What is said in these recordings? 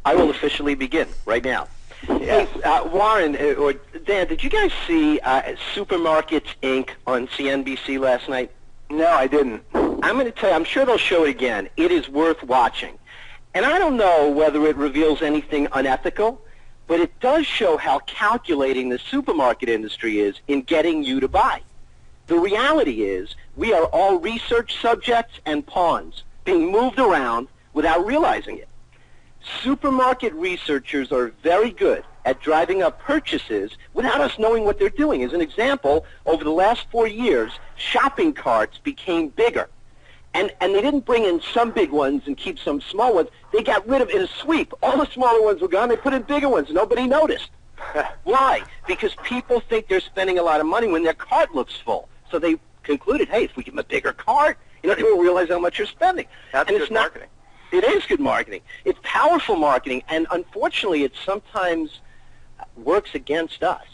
I will officially begin right now. Yes. Hey, Warren or Dan, did you guys see Supermarkets Inc. on CNBC last night? No, I didn't. I'm going to tell you, I'm sure they'll show it again. It is worth watching. And I don't know whether it reveals anything unethical, but it does show how calculating the supermarket industry is in getting you to buy. The reality is we are all research subjects and pawns being moved around without realizing it. Supermarket researchers are very good at driving up purchases without us knowing what they're doing. As an example, over the last 4 years, shopping carts became bigger. And they didn't bring in some big ones and keep some small ones. They got rid of, in a sweep, all the smaller ones were gone. They put in bigger ones. Nobody noticed. Why? Because people think they're spending a lot of money when their cart looks full. So they concluded, hey, if we give them a bigger cart, they won't realize how much you're spending. That's and good marketing. It is good marketing. It's powerful marketing, and unfortunately, it sometimes works against us.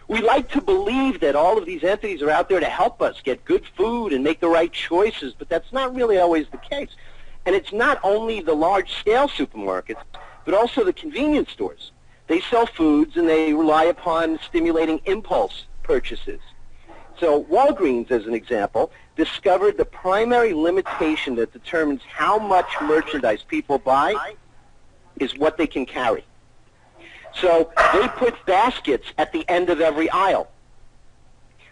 We like to believe that all of these entities are out there to help us get good food and make the right choices, but that's not really always the case. And it's not only the large-scale supermarkets, but also the convenience stores. They sell foods, and they rely upon stimulating impulse purchases. So Walgreens, as an example, discovered the primary limitation that determines how much merchandise people buy is what they can carry. So they put baskets at the end of every aisle.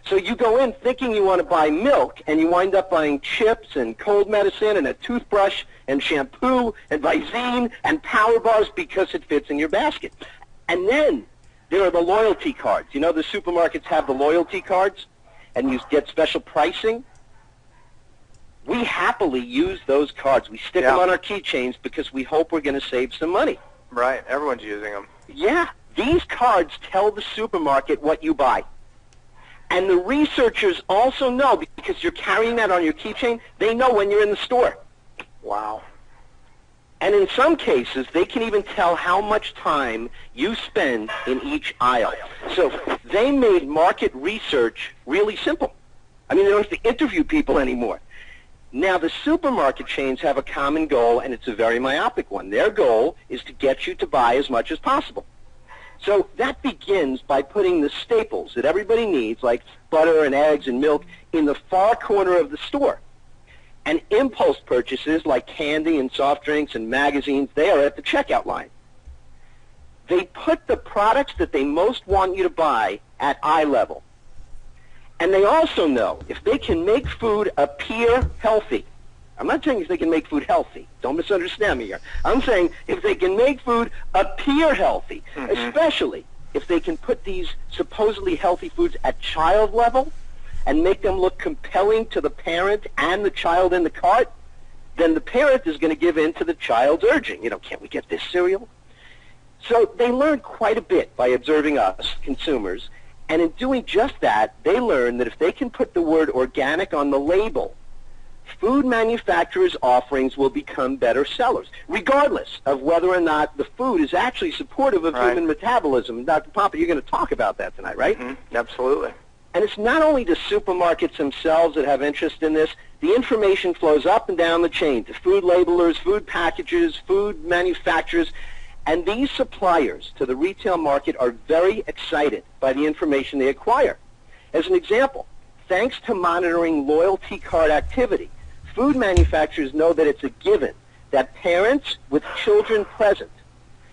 So you go in thinking you want to buy milk, and you wind up buying chips and cold medicine and a toothbrush and shampoo and Visine and power bars because it fits in your basket. And then there are the loyalty cards. The supermarkets have the loyalty cards, and you get special pricing. We happily use those cards. We stick them on our keychains because we hope we're going to save some money. Right. Everyone's using them. Yeah. These cards tell the supermarket what you buy. And the researchers also know, because you're carrying that on your keychain, they know when you're in the store. Wow. And in some cases, they can even tell how much time you spend in each aisle. So they made market research really simple. They don't have to interview people anymore. Now, the supermarket chains have a common goal, and it's a very myopic one. Their goal is to get you to buy as much as possible. So that begins by putting the staples that everybody needs, like butter and eggs and milk, in the far corner of the store. And impulse purchases like candy and soft drinks and magazines, they are at the checkout line. They put the products that they most want you to buy at eye level. And they also know if they can make food appear healthy. I'm not saying if they can make food healthy. Don't misunderstand me here. I'm saying if they can make food appear healthy, especially if they can put these supposedly healthy foods at child level and make them look compelling to the parent and the child in the cart, then the parent is going to give in to the child's urging. Can't we get this cereal? So they learn quite a bit by observing us, consumers, and in doing just that, they learn that if they can put the word organic on the label, food manufacturers' offerings will become better sellers, regardless of whether or not the food is actually supportive of human metabolism. And Dr. Papa, you're going to talk about that tonight, right? Mm-hmm. Absolutely. And it's not only the supermarkets themselves that have interest in this. The information flows up and down the chain to food labelers, food packagers, food manufacturers, and these suppliers to the retail market are very excited by the information they acquire. As an example, thanks to monitoring loyalty card activity, food manufacturers know that it's a given that parents with children present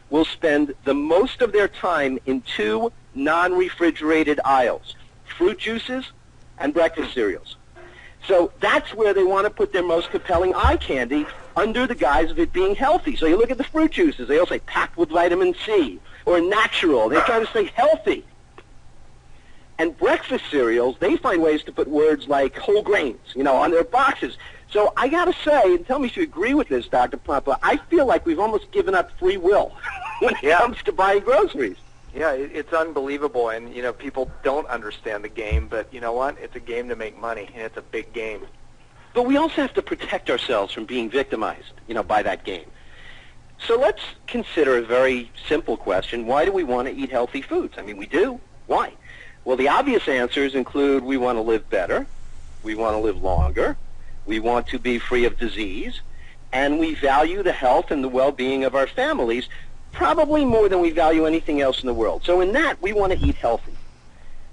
will spend the most of their time in two non-refrigerated aisles, fruit juices and breakfast cereals. So that's where they want to put their most compelling eye candy under the guise of it being healthy. So you look at the fruit juices, they all say packed with vitamin C or natural. They're trying to say healthy. And breakfast cereals, they find ways to put words like whole grains, on their boxes. So I got to say, and tell me if you agree with this, Dr. Papa, I feel like we've almost given up free will when it comes to buying groceries. Yeah, it's unbelievable, and, people don't understand the game, but you know what? It's a game to make money, and it's a big game. But we also have to protect ourselves from being victimized, by that game. So let's consider a very simple question. Why do we want to eat healthy foods? We do. Why? Well, the obvious answers include we want to live better, we want to live longer, we want to be free of disease, and we value the health and the well-being of our families probably more than we value anything else in the world. So in that, we want to eat healthy.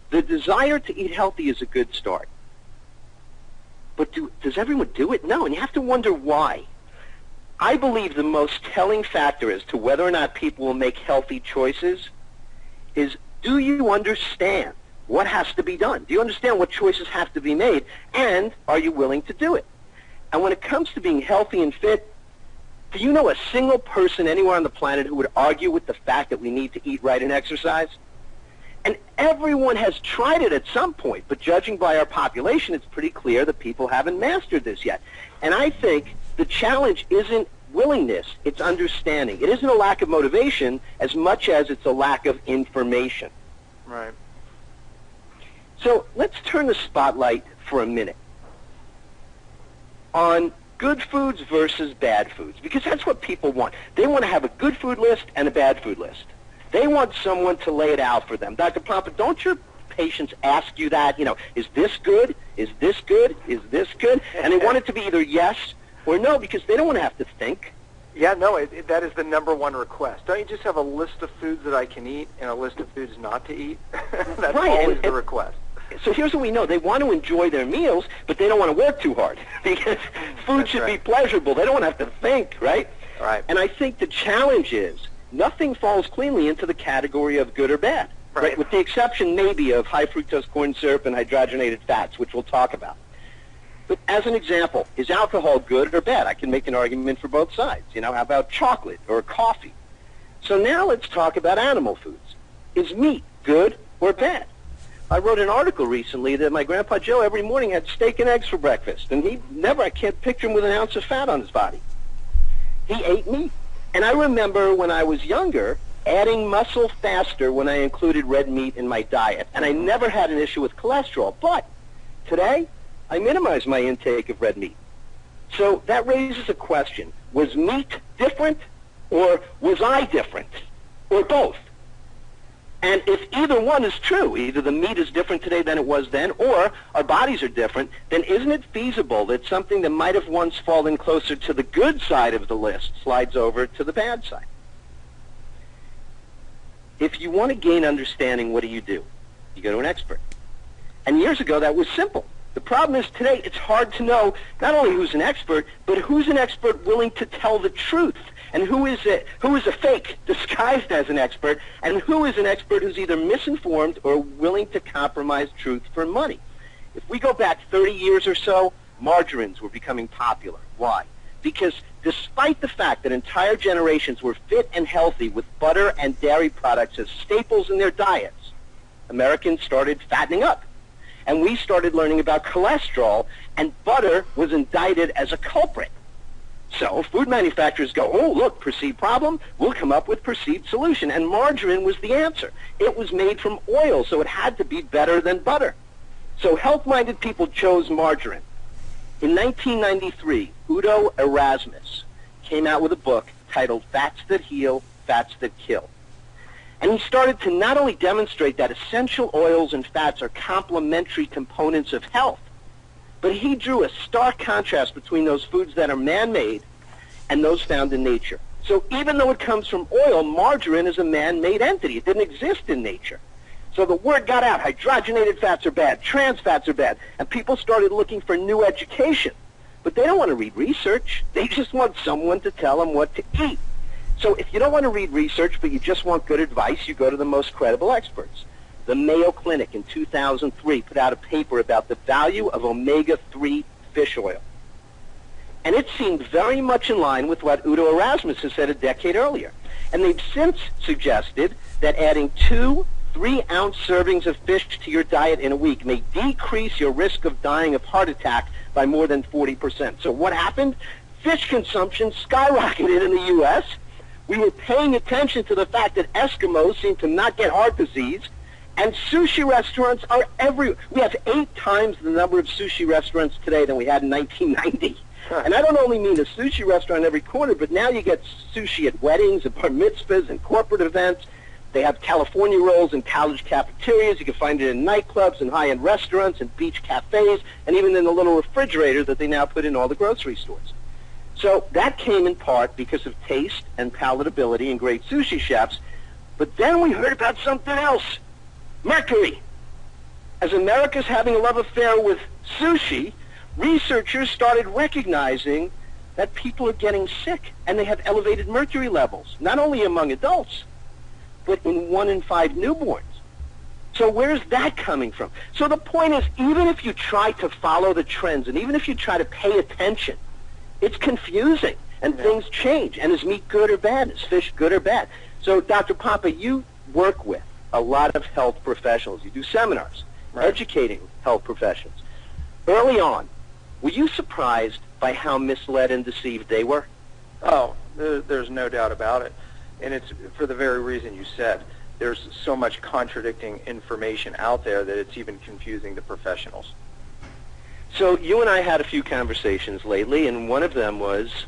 The desire to eat healthy is a good start. But does everyone do it? No, and you have to wonder why. I believe the most telling factor as to whether or not people will make healthy choices is, do you understand what has to be done? Do you understand what choices have to be made? And are you willing to do it? And when it comes to being healthy and fit, do you know a single person anywhere on the planet who would argue with the fact that we need to eat right and exercise? And everyone has tried it at some point, but judging by our population, it's pretty clear that people haven't mastered this yet. And I think the challenge isn't willingness, it's understanding. It isn't a lack of motivation as much as it's a lack of information. Right. So let's turn the spotlight for a minute on good foods versus bad foods, because that's what people want. They want to have a good food list and a bad food list. They want someone to lay it out for them. Dr. Pompa, don't your patients ask you that, is this good? Is this good? Is this good? And they want it to be either yes or no, because they don't want to have to think. Yeah, no, that is the number one request. Don't you just have a list of foods that I can eat and a list of foods not to eat? That's right, always the request. So here's what we know. They want to enjoy their meals, but they don't want to work too hard because food should be pleasurable. They don't want to have to think, right? Right. And I think the challenge is nothing falls cleanly into the category of good or bad, right? With the exception maybe of high fructose corn syrup and hydrogenated fats, which we'll talk about. But as an example, is alcohol good or bad? I can make an argument for both sides. How about chocolate or coffee? So now let's talk about animal foods. Is meat good or bad? I wrote an article recently that my Grandpa Joe every morning had steak and eggs for breakfast, and I can't picture him with an ounce of fat on his body. He ate meat. And I remember when I was younger, adding muscle faster when I included red meat in my diet, and I never had an issue with cholesterol. But today, I minimize my intake of red meat. So that raises a question. Was meat different, or was I different, or both? And if either one is true, either the meat is different today than it was then, or our bodies are different, then isn't it feasible that something that might have once fallen closer to the good side of the list slides over to the bad side? If you want to gain understanding, what do? You go to an expert. And years ago, that was simple. The problem is today, it's hard to know not only who's an expert, but who's an expert willing to tell the truth. And who is a fake disguised as an expert, and who is an expert who's either misinformed or willing to compromise truth for money. If we go back 30 years or so, margarines were becoming popular. Why? Because despite the fact that entire generations were fit and healthy with butter and dairy products as staples in their diets, Americans started fattening up. And we started learning about cholesterol, and butter was indicted as a culprit. So food manufacturers go, oh, look, perceived problem, we'll come up with perceived solution. And margarine was the answer. It was made from oil, so it had to be better than butter. So health-minded people chose margarine. In 1993, Udo Erasmus came out with a book titled Fats That Heal, Fats That Kill. And he started to not only demonstrate that essential oils and fats are complementary components of health, but he drew a stark contrast between those foods that are man-made and those found in nature. So even though it comes from oil, margarine is a man-made entity. It didn't exist in nature. So the word got out, hydrogenated fats are bad, trans fats are bad, and people started looking for new education. But they don't want to read research. They just want someone to tell them what to eat. So if you don't want to read research, but you just want good advice, you go to the most credible experts. The Mayo Clinic in 2003 put out a paper about the value of omega-3 fish oil. And it seemed very much in line with what Udo Erasmus has said a decade earlier. And they've since suggested that adding 2 3-ounce servings of fish to your diet in a week may decrease your risk of dying of heart attack by more than 40%. So what happened? Fish consumption skyrocketed in the U.S. We were paying attention to the fact that Eskimos seem to not get heart disease, and sushi restaurants are everywhere. We have 8 times the number of sushi restaurants today than we had in 1990. And I don't only mean a sushi restaurant every corner, but now you get sushi at weddings and bar mitzvahs and corporate events. They have California rolls in college cafeterias. You can find it in nightclubs and high-end restaurants and beach cafes, and even in the little refrigerator that they now put in all the grocery stores. So that came in part because of taste and palatability and great sushi chefs. But then we heard about something else. Mercury. As America's having a love affair with sushi, researchers started recognizing that people are getting sick and they have elevated mercury levels, not only among adults, but in 1 in 5 newborns. So where's that coming from? So the point is, even if you try to follow the trends and even if you try to pay attention, it's confusing and things change. And is meat good or bad? Is fish good or bad? So Dr. Papa, you work with a lot of health professionals. You do seminars educating health professionals. Early on, were you surprised by how misled and deceived they were? Oh, there's no doubt about it. And it's for the very reason you said. There's so much contradicting information out there that it's even confusing the professionals. So you and I had a few conversations lately, and one of them was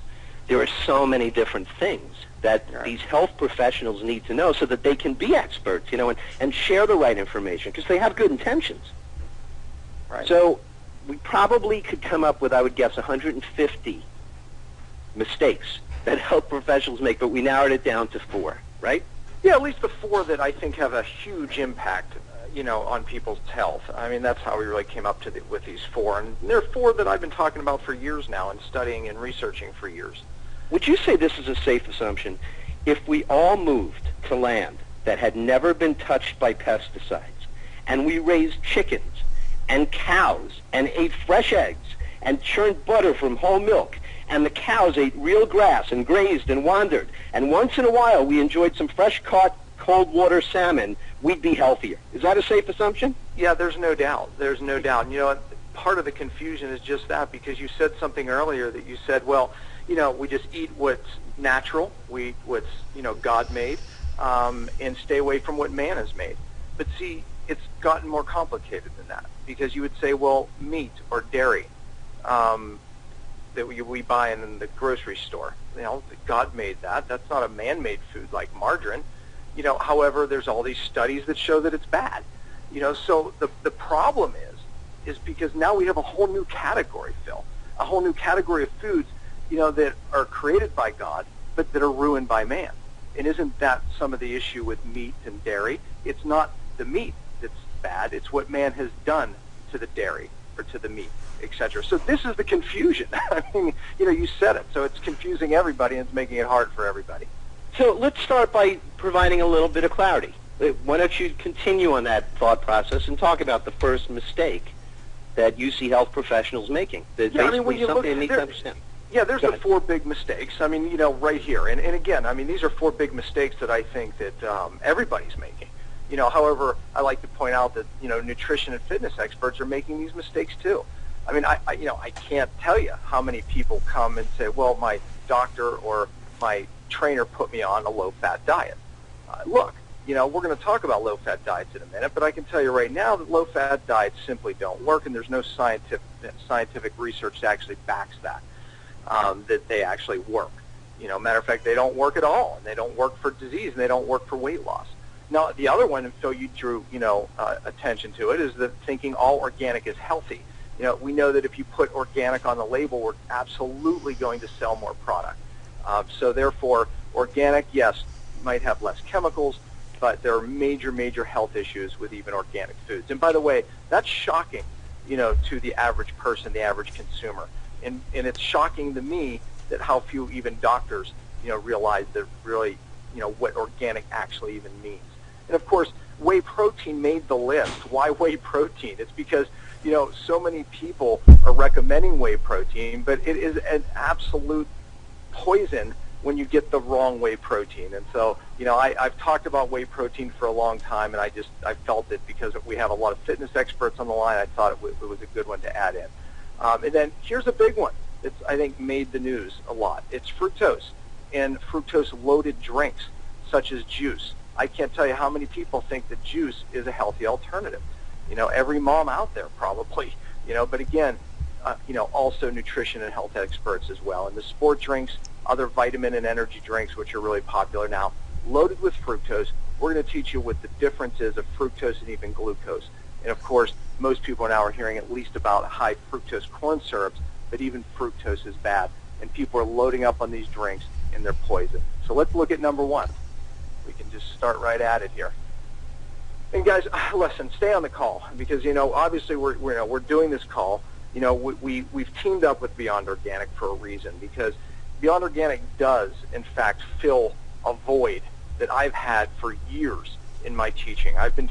there are so many different things that these health professionals need to know so that they can be experts, and share the right information because they have good intentions. Right. So we probably could come up with, I would guess, 150 mistakes that health professionals make, but we narrowed it down to 4, right? Yeah, at least the 4 that I think have a huge impact, on people's health. I mean, that's how we really came up with these 4. And there are 4 that I've been talking about for years now and studying and researching for years. Would you say this is a safe assumption? If we all moved to land that had never been touched by pesticides, and we raised chickens and cows and ate fresh eggs and churned butter from whole milk, and the cows ate real grass and grazed and wandered, and once in a while we enjoyed some fresh-caught cold water salmon, we'd be healthier. Is that a safe assumption? Yeah, there's no doubt. There's no doubt. And, part of the confusion is just that, because you said something earlier that you said, well, we just eat what's natural, we eat what's, God-made, and stay away from what man has made. But see, it's gotten more complicated than that, because you would say, well, meat or dairy that we buy in the grocery store, God made that. That's not a man-made food like margarine. However, there's all these studies that show that it's bad. So the problem is because now we have a whole new category, Phil, a whole new category of foods, that are created by God, but that are ruined by man. And isn't that some of the issue with meat and dairy? It's not the meat that's bad. It's what man has done to the dairy or to the meat, etc. So this is the confusion. I mean, you said it. So it's confusing everybody and it's making it hard for everybody. So let's start by providing a little bit of clarity. Why don't you continue on that thought process and talk about the first mistake that you see health professionals making? That when you look, they need to understand. Yeah, there's the 4 big mistakes. I mean, right here. And again, I mean, these are 4 big mistakes that I think that everybody's making. However, I like to point out that, nutrition and fitness experts are making these mistakes too. I mean, I can't tell you how many people come and say, well, my doctor or my trainer put me on a low-fat diet. Look, we're going to talk about low-fat diets in a minute, but I can tell you right now that low-fat diets simply don't work, and there's no scientific research that actually backs that, that they actually work. Matter of fact, they don't work at all, and they don't work for disease, and they don't work for weight loss. Now, the other one, and Phil, you drew, attention to it, is that thinking all organic is healthy. We know that if you put organic on the label, we're absolutely going to sell more product. So therefore, organic, yes, might have less chemicals, but there are major, major health issues with even organic foods. And by the way, that's shocking, to the average person, the average consumer. And it's shocking to me that how few even doctors, realize that really, what organic actually even means. And of course, whey protein made the list. Why whey protein? It's because, so many people are recommending whey protein, but it is an absolute poison when you get the wrong whey protein. And so, I've talked about whey protein for a long time, and I felt that because we have a lot of fitness experts on the line, I thought it was a good one to add in. And then here's a big one that's, I think, made the news a lot. It's fructose and fructose-loaded drinks, such as juice. I can't tell you how many people think that juice is a healthy alternative. Every mom out there probably, but again, also nutrition and health experts as well. And the sport drinks, other vitamin and energy drinks, which are really popular now, loaded with fructose. We're going to teach you what the difference is of fructose and even glucose. And of course, most people now are hearing at least about high fructose corn syrups, but even fructose is bad. and people are loading up on these drinks, and they're poison. So let's look at number one. We can just start right at it here. And guys, listen, stay on the call, because obviously we're doing this call. We've teamed up with Beyond Organic for a reason, because Beyond Organic does in fact fill a void that I've had for years in my teaching. I've been,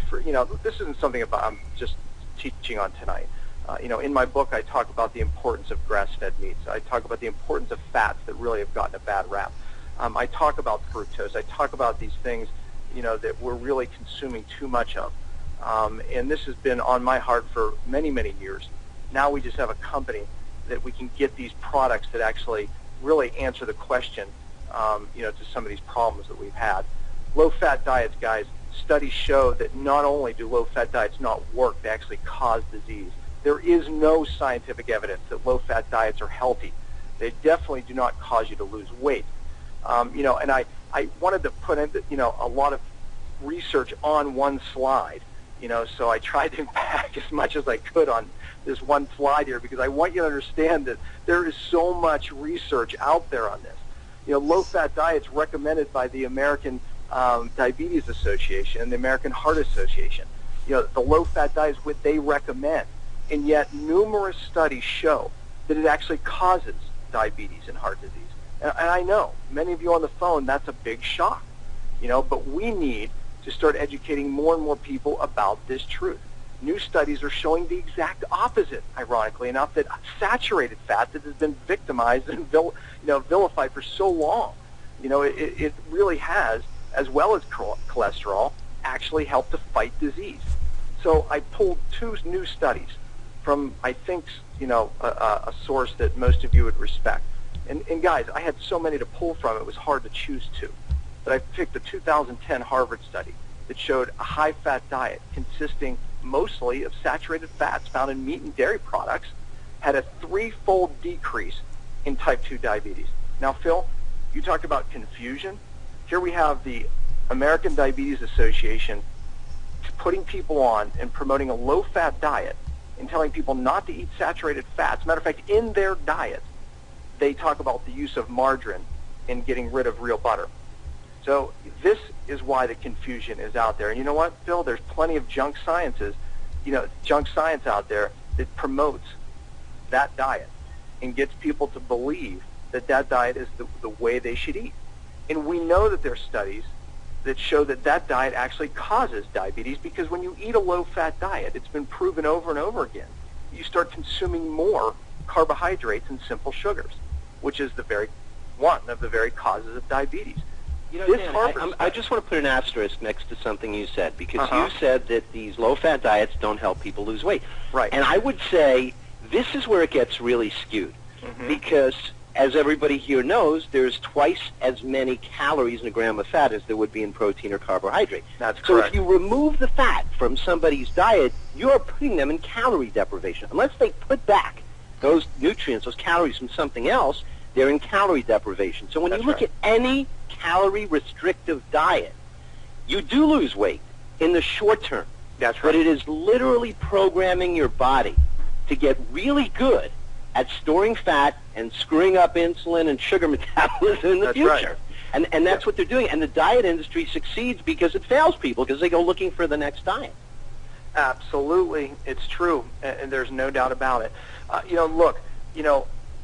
this isn't something I'm just teaching on tonight. In my book, I talk about the importance of grass-fed meats. I talk about the importance of fats that really have gotten a bad rap. I talk about fructose. I talk about these things, that we're really consuming too much of. And this has been on my heart for many, many years. Now we just have a company that we can get these products that actually really answer the question, to some of these problems that we've had. Low-fat diets, guys, studies show that not only do low-fat diets not work, they actually cause disease. There is no scientific evidence that low-fat diets are healthy. They definitely do not cause you to lose weight. And I wanted to put in, a lot of research on one slide, so I tried to pack as much as I could on this one slide here, because I want you to understand that there is so much research out there on this. Low-fat diets recommended by the American Diabetes Association and the American Heart Association. The low-fat diet is what they recommend, and yet numerous studies show that it actually causes diabetes and heart disease. And I know many of you on the phone, that's a big shock, but we need to start educating more and more people about this truth. New studies are showing the exact opposite, ironically enough, that saturated fat that has been victimized and vilified for so long, it really has, as well as cholesterol, actually helped to fight disease. So I pulled two new studies from, I think, a source that most of you would respect. And guys, I had so many to pull from, it was hard to choose two. But I picked the 2010 Harvard study that showed a high-fat diet consisting mostly of saturated fats found in meat and dairy products had a 3-fold decrease in type 2 diabetes. Now, Phil, you talked about confusion. Here we have the American Diabetes Association putting people on and promoting a low-fat diet and telling people not to eat saturated fats. Matter of fact, in their diet, they talk about the use of margarine and getting rid of real butter. So this is why the confusion is out there. And you know what, Phil? There's plenty of junk science out there that promotes that diet and gets people to believe that that diet is the way they should eat. And we know that there's studies that show that that diet actually causes diabetes, because when you eat a low-fat diet, it's been proven over and over again, you start consuming more carbohydrates and simple sugars, which is one of the very causes of diabetes. Dan, I just want to put an asterisk next to something you said, because you said that these low-fat diets don't help people lose weight. Right. And I would say this is where it gets really skewed, because as everybody here knows, there's twice as many calories in a gram of fat as there would be in protein or carbohydrate. That's so correct. If you remove the fat from somebody's diet, you're putting them in calorie deprivation. Unless they put back those nutrients, those calories from something else, they're in calorie deprivation. So when you look at any calorie restrictive diet, you do lose weight in the short term. That's right. But it is literally programming your body to get really good at storing fat and screwing up insulin and sugar metabolism in the future. Right. And that's what they're doing. And the diet industry succeeds because it fails people, because they go looking for the next diet. Absolutely. It's true. And there's no doubt about it.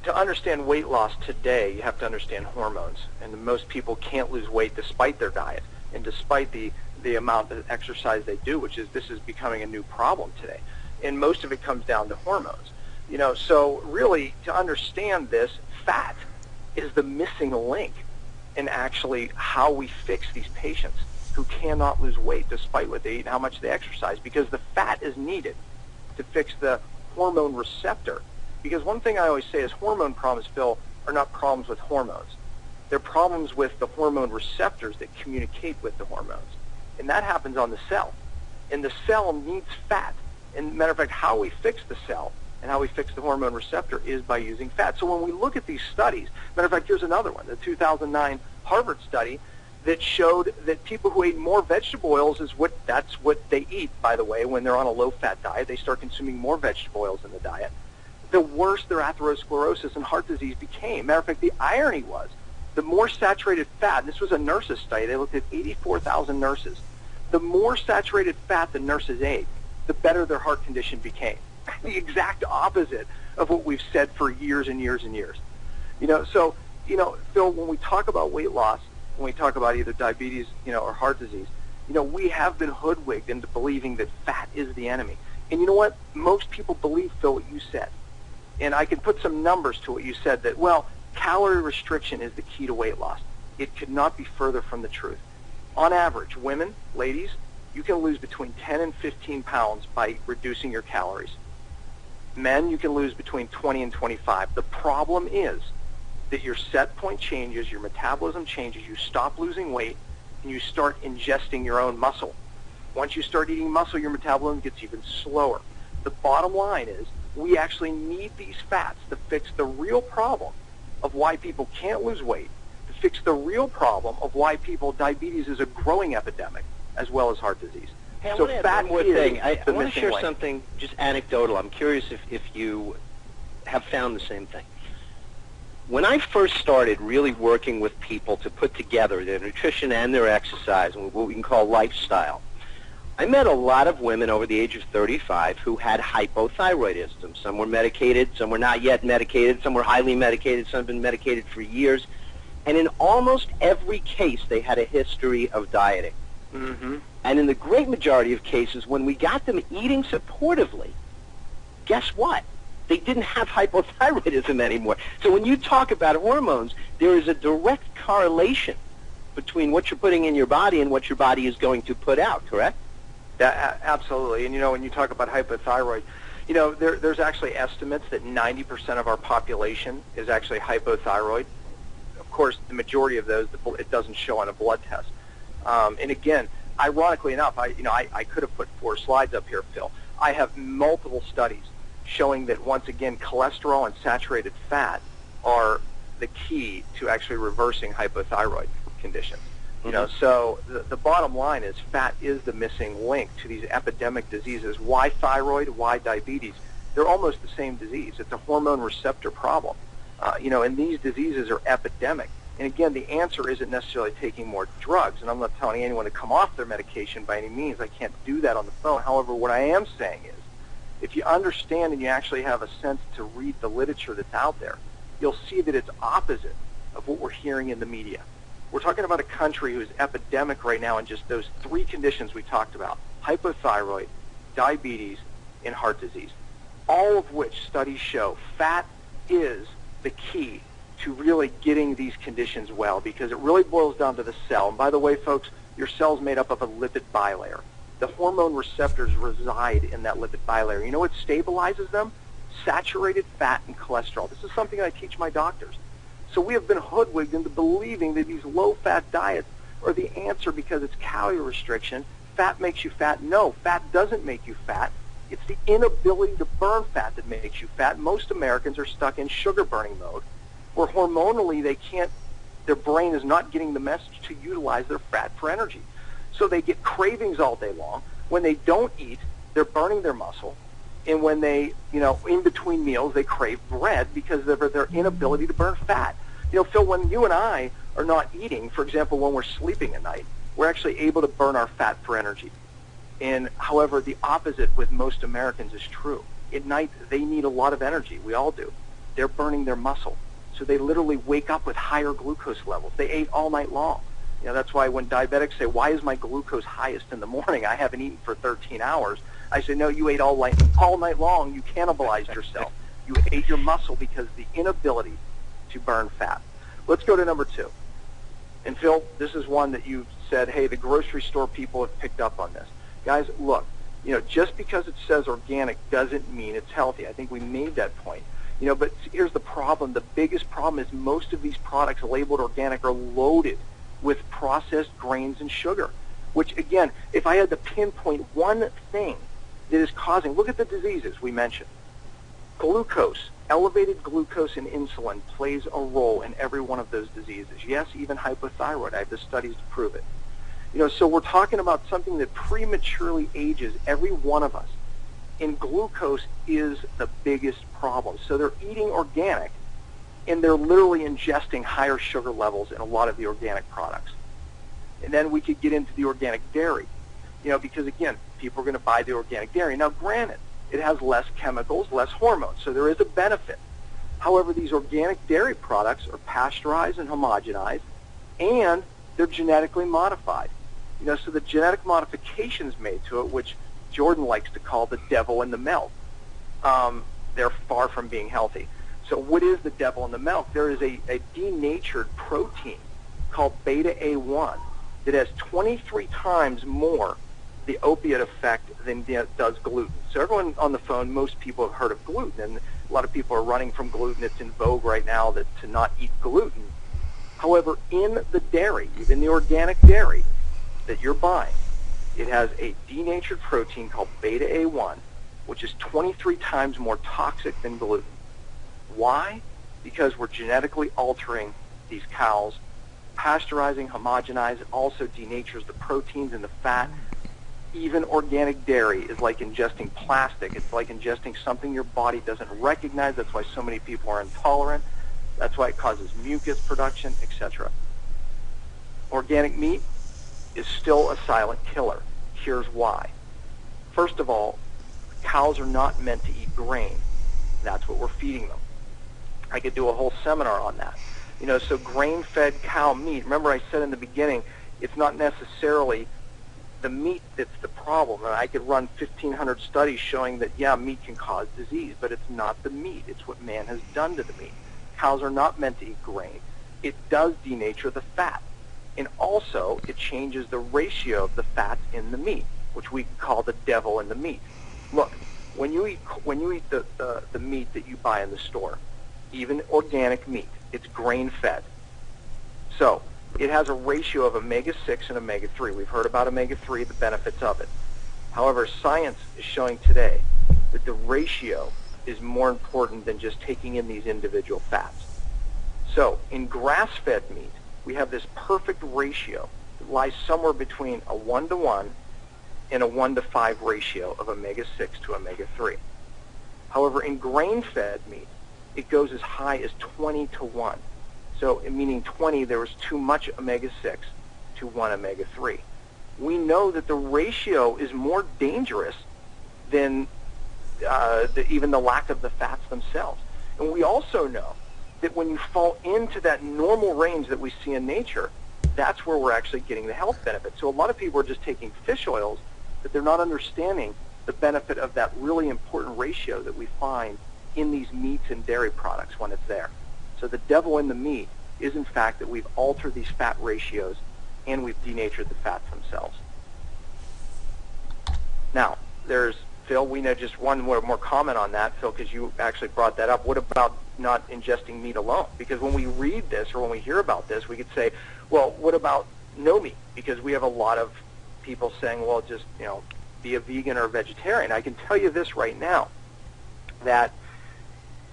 To understand weight loss today, you have to understand hormones. And most people can't lose weight despite their diet and despite the amount of exercise they do, this is becoming a new problem today. And most of it comes down to hormones. So really, to understand this, fat is the missing link in actually how we fix these patients who cannot lose weight despite what they eat and how much they exercise, because the fat is needed to fix the hormone receptor. Because one thing I always say is hormone problems, Phil, are not problems with hormones. They're problems with the hormone receptors that communicate with the hormones. And that happens on the cell. And the cell needs fat. And matter of fact, how we fix the cell and how we fix the hormone receptor is by using fat. So when we look at these studies, matter of fact, here's another one, the 2009 Harvard study that showed that people who ate more vegetable oils that's what they eat, by the way, when they're on a low-fat diet. They start consuming more vegetable oils in the diet. the worse their atherosclerosis and heart disease became. Matter of fact, the irony was, the more saturated fat, and this was a nurses study, they looked at 84,000 nurses, the more saturated fat the nurses ate, the better their heart condition became. The exact opposite of what we've said for years and years and years. So, Phil, when we talk about weight loss, when we talk about either diabetes, or heart disease, we have been hoodwinked into believing that fat is the enemy. And you know what? Most people believe, Phil, what you said. And I can put some numbers to what you said that, well, calorie restriction is the key to weight loss. It could not be further from the truth. On average, women, ladies, you can lose between 10 and 15 pounds by reducing your calories. Men, you can lose between 20 and 25. The problem is that your set point changes, your metabolism changes, you stop losing weight, and you start ingesting your own muscle. Once you start eating muscle, your metabolism gets even slower. The bottom line is we actually need these fats to fix the real problem of why people can't lose weight, to fix the real problem of why diabetes is a growing epidemic, as well as heart disease. Hey, I so want to add fat one more is thing. I the want to missing share link. something just anecdotal. I'm curious if you have found the same thing. When I first started really working with people to put together their nutrition and their exercise, and what we can call lifestyle, I met a lot of women over the age of 35 who had hypothyroidism. Some were medicated, some were not yet medicated, some were highly medicated, some have been medicated for years. And in almost every case, they had a history of dieting. Mm-hmm. And in the great majority of cases, when we got them eating supportively, guess what? They didn't have hypothyroidism anymore. So when you talk about hormones, there is a direct correlation between what you're putting in your body and what your body is going to put out, correct? Yeah, absolutely. And, when you talk about hypothyroid, there's actually estimates that 90% of our population is actually hypothyroid. Of course, the majority of those, it doesn't show on a blood test. And again, ironically enough, I could have put 4 slides up here, Phil. I have multiple studies showing that, once again, cholesterol and saturated fat are the key to actually reversing hypothyroid conditions. So the bottom line is fat is the missing link to these epidemic diseases. Why thyroid? Why diabetes? They're almost the same disease. It's a hormone receptor problem. And these diseases are epidemic. And again, the answer isn't necessarily taking more drugs. And I'm not telling anyone to come off their medication by any means. I can't do that on the phone. However, what I am saying is, if you understand and you actually have a sense to read the literature that's out there, you'll see that it's opposite of what we're hearing in the media. We're talking about a country who is epidemic right now in just those 3 conditions we talked about: hypothyroid, diabetes, and heart disease, all of which studies show fat is the key to really getting these conditions well, because it really boils down to the cell. And by the way, folks, your cell's made up of a lipid bilayer. The hormone receptors reside in that lipid bilayer. You know what stabilizes them? Saturated fat and cholesterol. This is something I teach my doctors. So we have been hoodwinked into believing that these low-fat diets are the answer because it's calorie restriction. Fat makes you fat. No, fat doesn't make you fat. It's the inability to burn fat that makes you fat. Most Americans are stuck in sugar-burning mode, where hormonally their brain is not getting the message to utilize their fat for energy. So they get cravings all day long. When they don't eat, they're burning their muscle. And when they, in between meals, they crave bread because of their inability to burn fat. Phil, when you and I are not eating, for example, when we're sleeping at night, we're actually able to burn our fat for energy. And however, the opposite with most Americans is true. At night, they need a lot of energy. We all do. They're burning their muscle. So they literally wake up with higher glucose levels. They ate all night long. That's why when diabetics say, why is my glucose highest in the morning? I haven't eaten for 13 hours. I say, no, you ate all night long. You cannibalized yourself. You ate your muscle because of the inability to burn fat. Let's go to number 2. And Phil, this is one that you said, hey, the grocery store people have picked up on this. Guys, look, just because it says organic doesn't mean it's healthy. I think we made that point. But here's the problem. The biggest problem is most of these products labeled organic are loaded with processed grains and sugar, which, again, if I had to pinpoint one thing that is causing, look at the diseases we mentioned. Glucose, elevated glucose and insulin plays a role in every one of those diseases. Yes, even hypothyroid. I have the studies to prove it. So we're talking about something that prematurely ages every one of us And glucose is the biggest problem. So they're eating organic, and they're literally ingesting higher sugar levels in a lot of the organic products. And then we could get into the organic dairy, because again, people are going to buy the organic dairy. Now, granted, it has less chemicals, less hormones, so there is a benefit. However, these organic dairy products are pasteurized and homogenized, and they're genetically modified. So the genetic modifications made to it, which Jordan likes to call the devil in the milk, they're far from being healthy. So what is the devil in the milk? There is a denatured protein called beta-A1 that has 23 times more the opiate effect than does gluten. So everyone on the phone, most people have heard of gluten, and a lot of people are running from gluten. It's in vogue right now to not eat gluten. However, in the dairy, even the organic dairy that you're buying, it has a denatured protein called beta-A1, which is 23 times more toxic than gluten. Why? Because we're genetically altering these cows. Pasteurizing, homogenize, it also denatures the proteins and the fat. Even organic dairy is like ingesting plastic. It's like ingesting something your body doesn't recognize. That's why so many people are intolerant. That's why it causes mucus production, etc. Organic meat is still a silent killer. Here's why. First of all, cows are not meant to eat grain. That's what we're feeding them. I could do a whole seminar on that. So grain-fed cow meat, remember I said in the beginning, it's not necessarily the meat that's the problem. And I could run 1,500 studies showing that, meat can cause disease, but it's not the meat. It's what man has done to the meat. Cows are not meant to eat grain. It does denature the fat. And also, it changes the ratio of the fats in the meat, which we call the devil in the meat. Look, when you eat the meat that you buy in the store, even organic meat, it's grain-fed. So it has a ratio of omega-6 and omega-3. We've heard about omega-3, the benefits of it. However, science is showing today that the ratio is more important than just taking in these individual fats. So in grass-fed meat, we have this perfect ratio that lies somewhere between a 1-to-1 and a 1-to-5 ratio of omega-6 to omega-3. However, in grain-fed meat, it goes as high as 20-to-1. So meaning 20, there was too much omega-6 to 1 omega-3. We know that the ratio is more dangerous than even the lack of the fats themselves. And we also know that when you fall into that normal range that we see in nature, that's where we're actually getting the health benefit. So a lot of people are just taking fish oils, but they're not understanding the benefit of that really important ratio that we find in these meats and dairy products when it's there. So the devil in the meat is in fact that we've altered these fat ratios and we've denatured the fats themselves. Now, there's, Phil, we know just one more comment on that, Phil, because you actually brought that up. What about not ingesting meat alone? Because when we read this or when we hear about this, we could say, well, what about no meat? Because we have a lot of people saying, well, just, be a vegan or a vegetarian. I can tell you this right now, that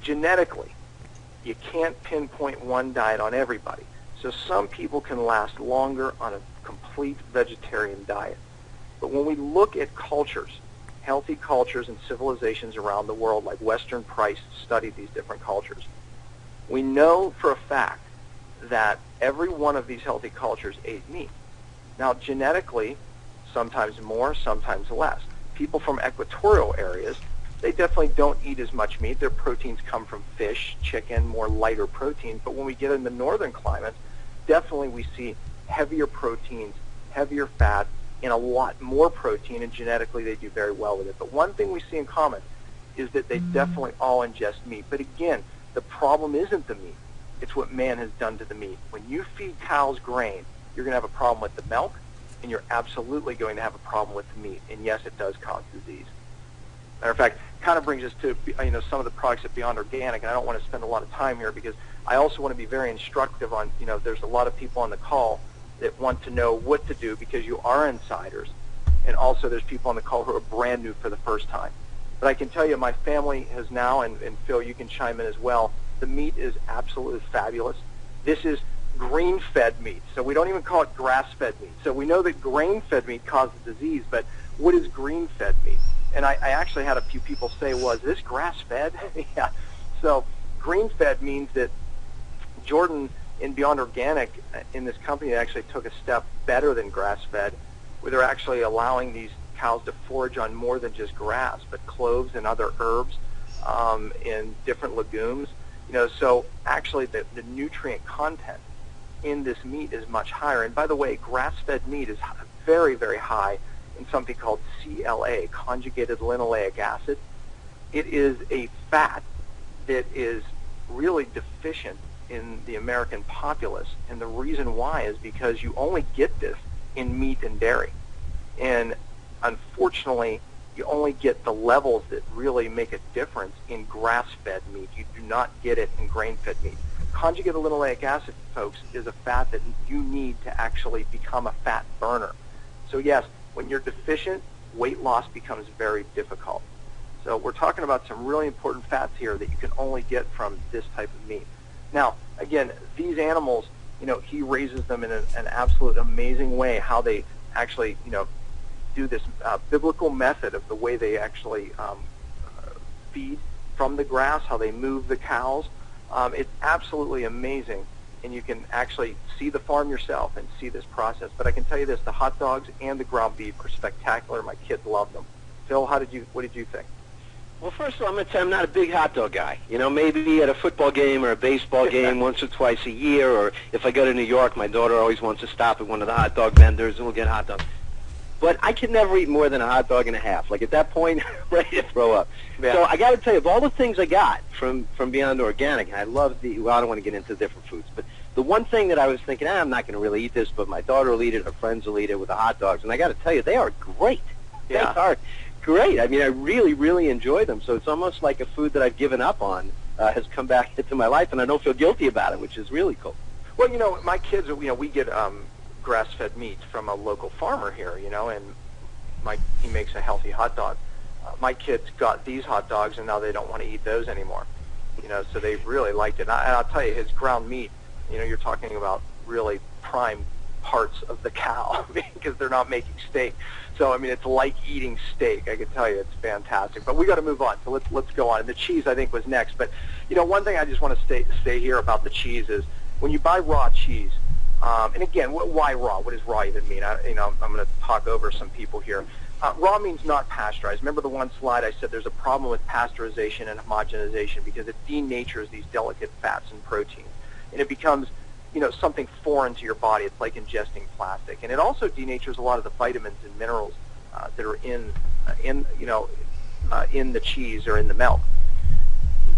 genetically, you can't pinpoint one diet on everybody. So some people can last longer on a complete vegetarian diet. But when we look at cultures, healthy cultures and civilizations around the world, like Western Price studied these different cultures, we know for a fact that every one of these healthy cultures ate meat. Now, genetically, sometimes more, sometimes less. People from equatorial areas, they definitely don't eat as much meat. Their proteins come from fish, chicken, more lighter proteins. But when we get in the northern climates, definitely we see heavier proteins, heavier fat, and a lot more protein, and genetically they do very well with it. But one thing we see in common is that they definitely all ingest meat. But again, the problem isn't the meat. It's what man has done to the meat. When you feed cows grain, you're going to have a problem with the milk, and you're absolutely going to have a problem with the meat. And yes, it does cause disease. Matter of fact, kind of brings us to some of the products at Beyond Organic, and I don't want to spend a lot of time here because I also want to be very instructive on, there's a lot of people on the call that want to know what to do because you are insiders, and also there's people on the call who are brand new for the first time. But I can tell you my family has now, and Phil, you can chime in as well, the meat is absolutely fabulous. This is grain-fed meat, so we don't even call it grass-fed meat. So we know that grain-fed meat causes disease, but what is grain-fed meat? And I actually had a few people say, well, is this grass-fed? Yeah. So grain-fed means that Jordan in Beyond Organic, in this company, actually took a step better than grass-fed, where they're actually allowing these cows to forage on more than just grass, but cloves and other herbs and different legumes. So actually the nutrient content in this meat is much higher. And by the way, grass-fed meat is very, very high in something called CLA, conjugated linoleic acid. It is a fat that is really deficient in the American populace, and the reason why is because you only get this in meat and dairy. And unfortunately, you only get the levels that really make a difference in grass-fed meat. You do not get it in grain-fed meat. Conjugated linoleic acid, folks, is a fat that you need to actually become a fat burner. So yes, when you're deficient, weight loss becomes very difficult. So we're talking about some really important fats here that you can only get from this type of meat. Now, again, these animals, he raises them in an absolute amazing way, how they actually, do this biblical method of the way they actually feed from the grass, how they move the cows. It's absolutely amazing, and you can actually see the farm yourself and see this process. But I can tell you this, the hot dogs and the ground beef are spectacular. My kids love them. Phil, what did you think? Well, first of all, I'm going to tell you I'm not a big hot dog guy. Maybe at a football game or a baseball game once or twice a year, or if I go to New York, my daughter always wants to stop at one of the hot dog vendors and we'll get hot dogs. But I can never eat more than a hot dog and a half. Like at that point, ready to throw up. Yeah. So I got to tell you, of all the things I got from Beyond Organic, and I love I don't want to get into different foods, but the one thing that I was thinking, I'm not going to really eat this, but my daughter will eat it, her friends will eat it with the hot dogs, and I got to tell you, they are great. Yeah. They are great. I mean, I really, really enjoy them. So it's almost like a food that I've given up on has come back into my life, and I don't feel guilty about it, which is really cool. Well, my kids, we get grass-fed meat from a local farmer here, and he makes a healthy hot dog. My kids got these hot dogs, and now they don't want to eat those anymore. So they really liked it. And I'll tell you, his ground meat, you're talking about really prime parts of the cow because they're not making steak. So, I mean, it's like eating steak. I can tell you, it's fantastic. But we got to move on. So let's go on. And the cheese, I think, was next. But, one thing I just want to say here about the cheese is when you buy raw cheese, and again, why raw? What does raw even mean? I'm going to talk over some people here. Raw means not pasteurized. Remember the one slide I said there's a problem with pasteurization and homogenization because it denatures these delicate fats and proteins. And it becomes, something foreign to your body. It's like ingesting plastic. And it also denatures a lot of the vitamins and minerals that are in the cheese or in the milk.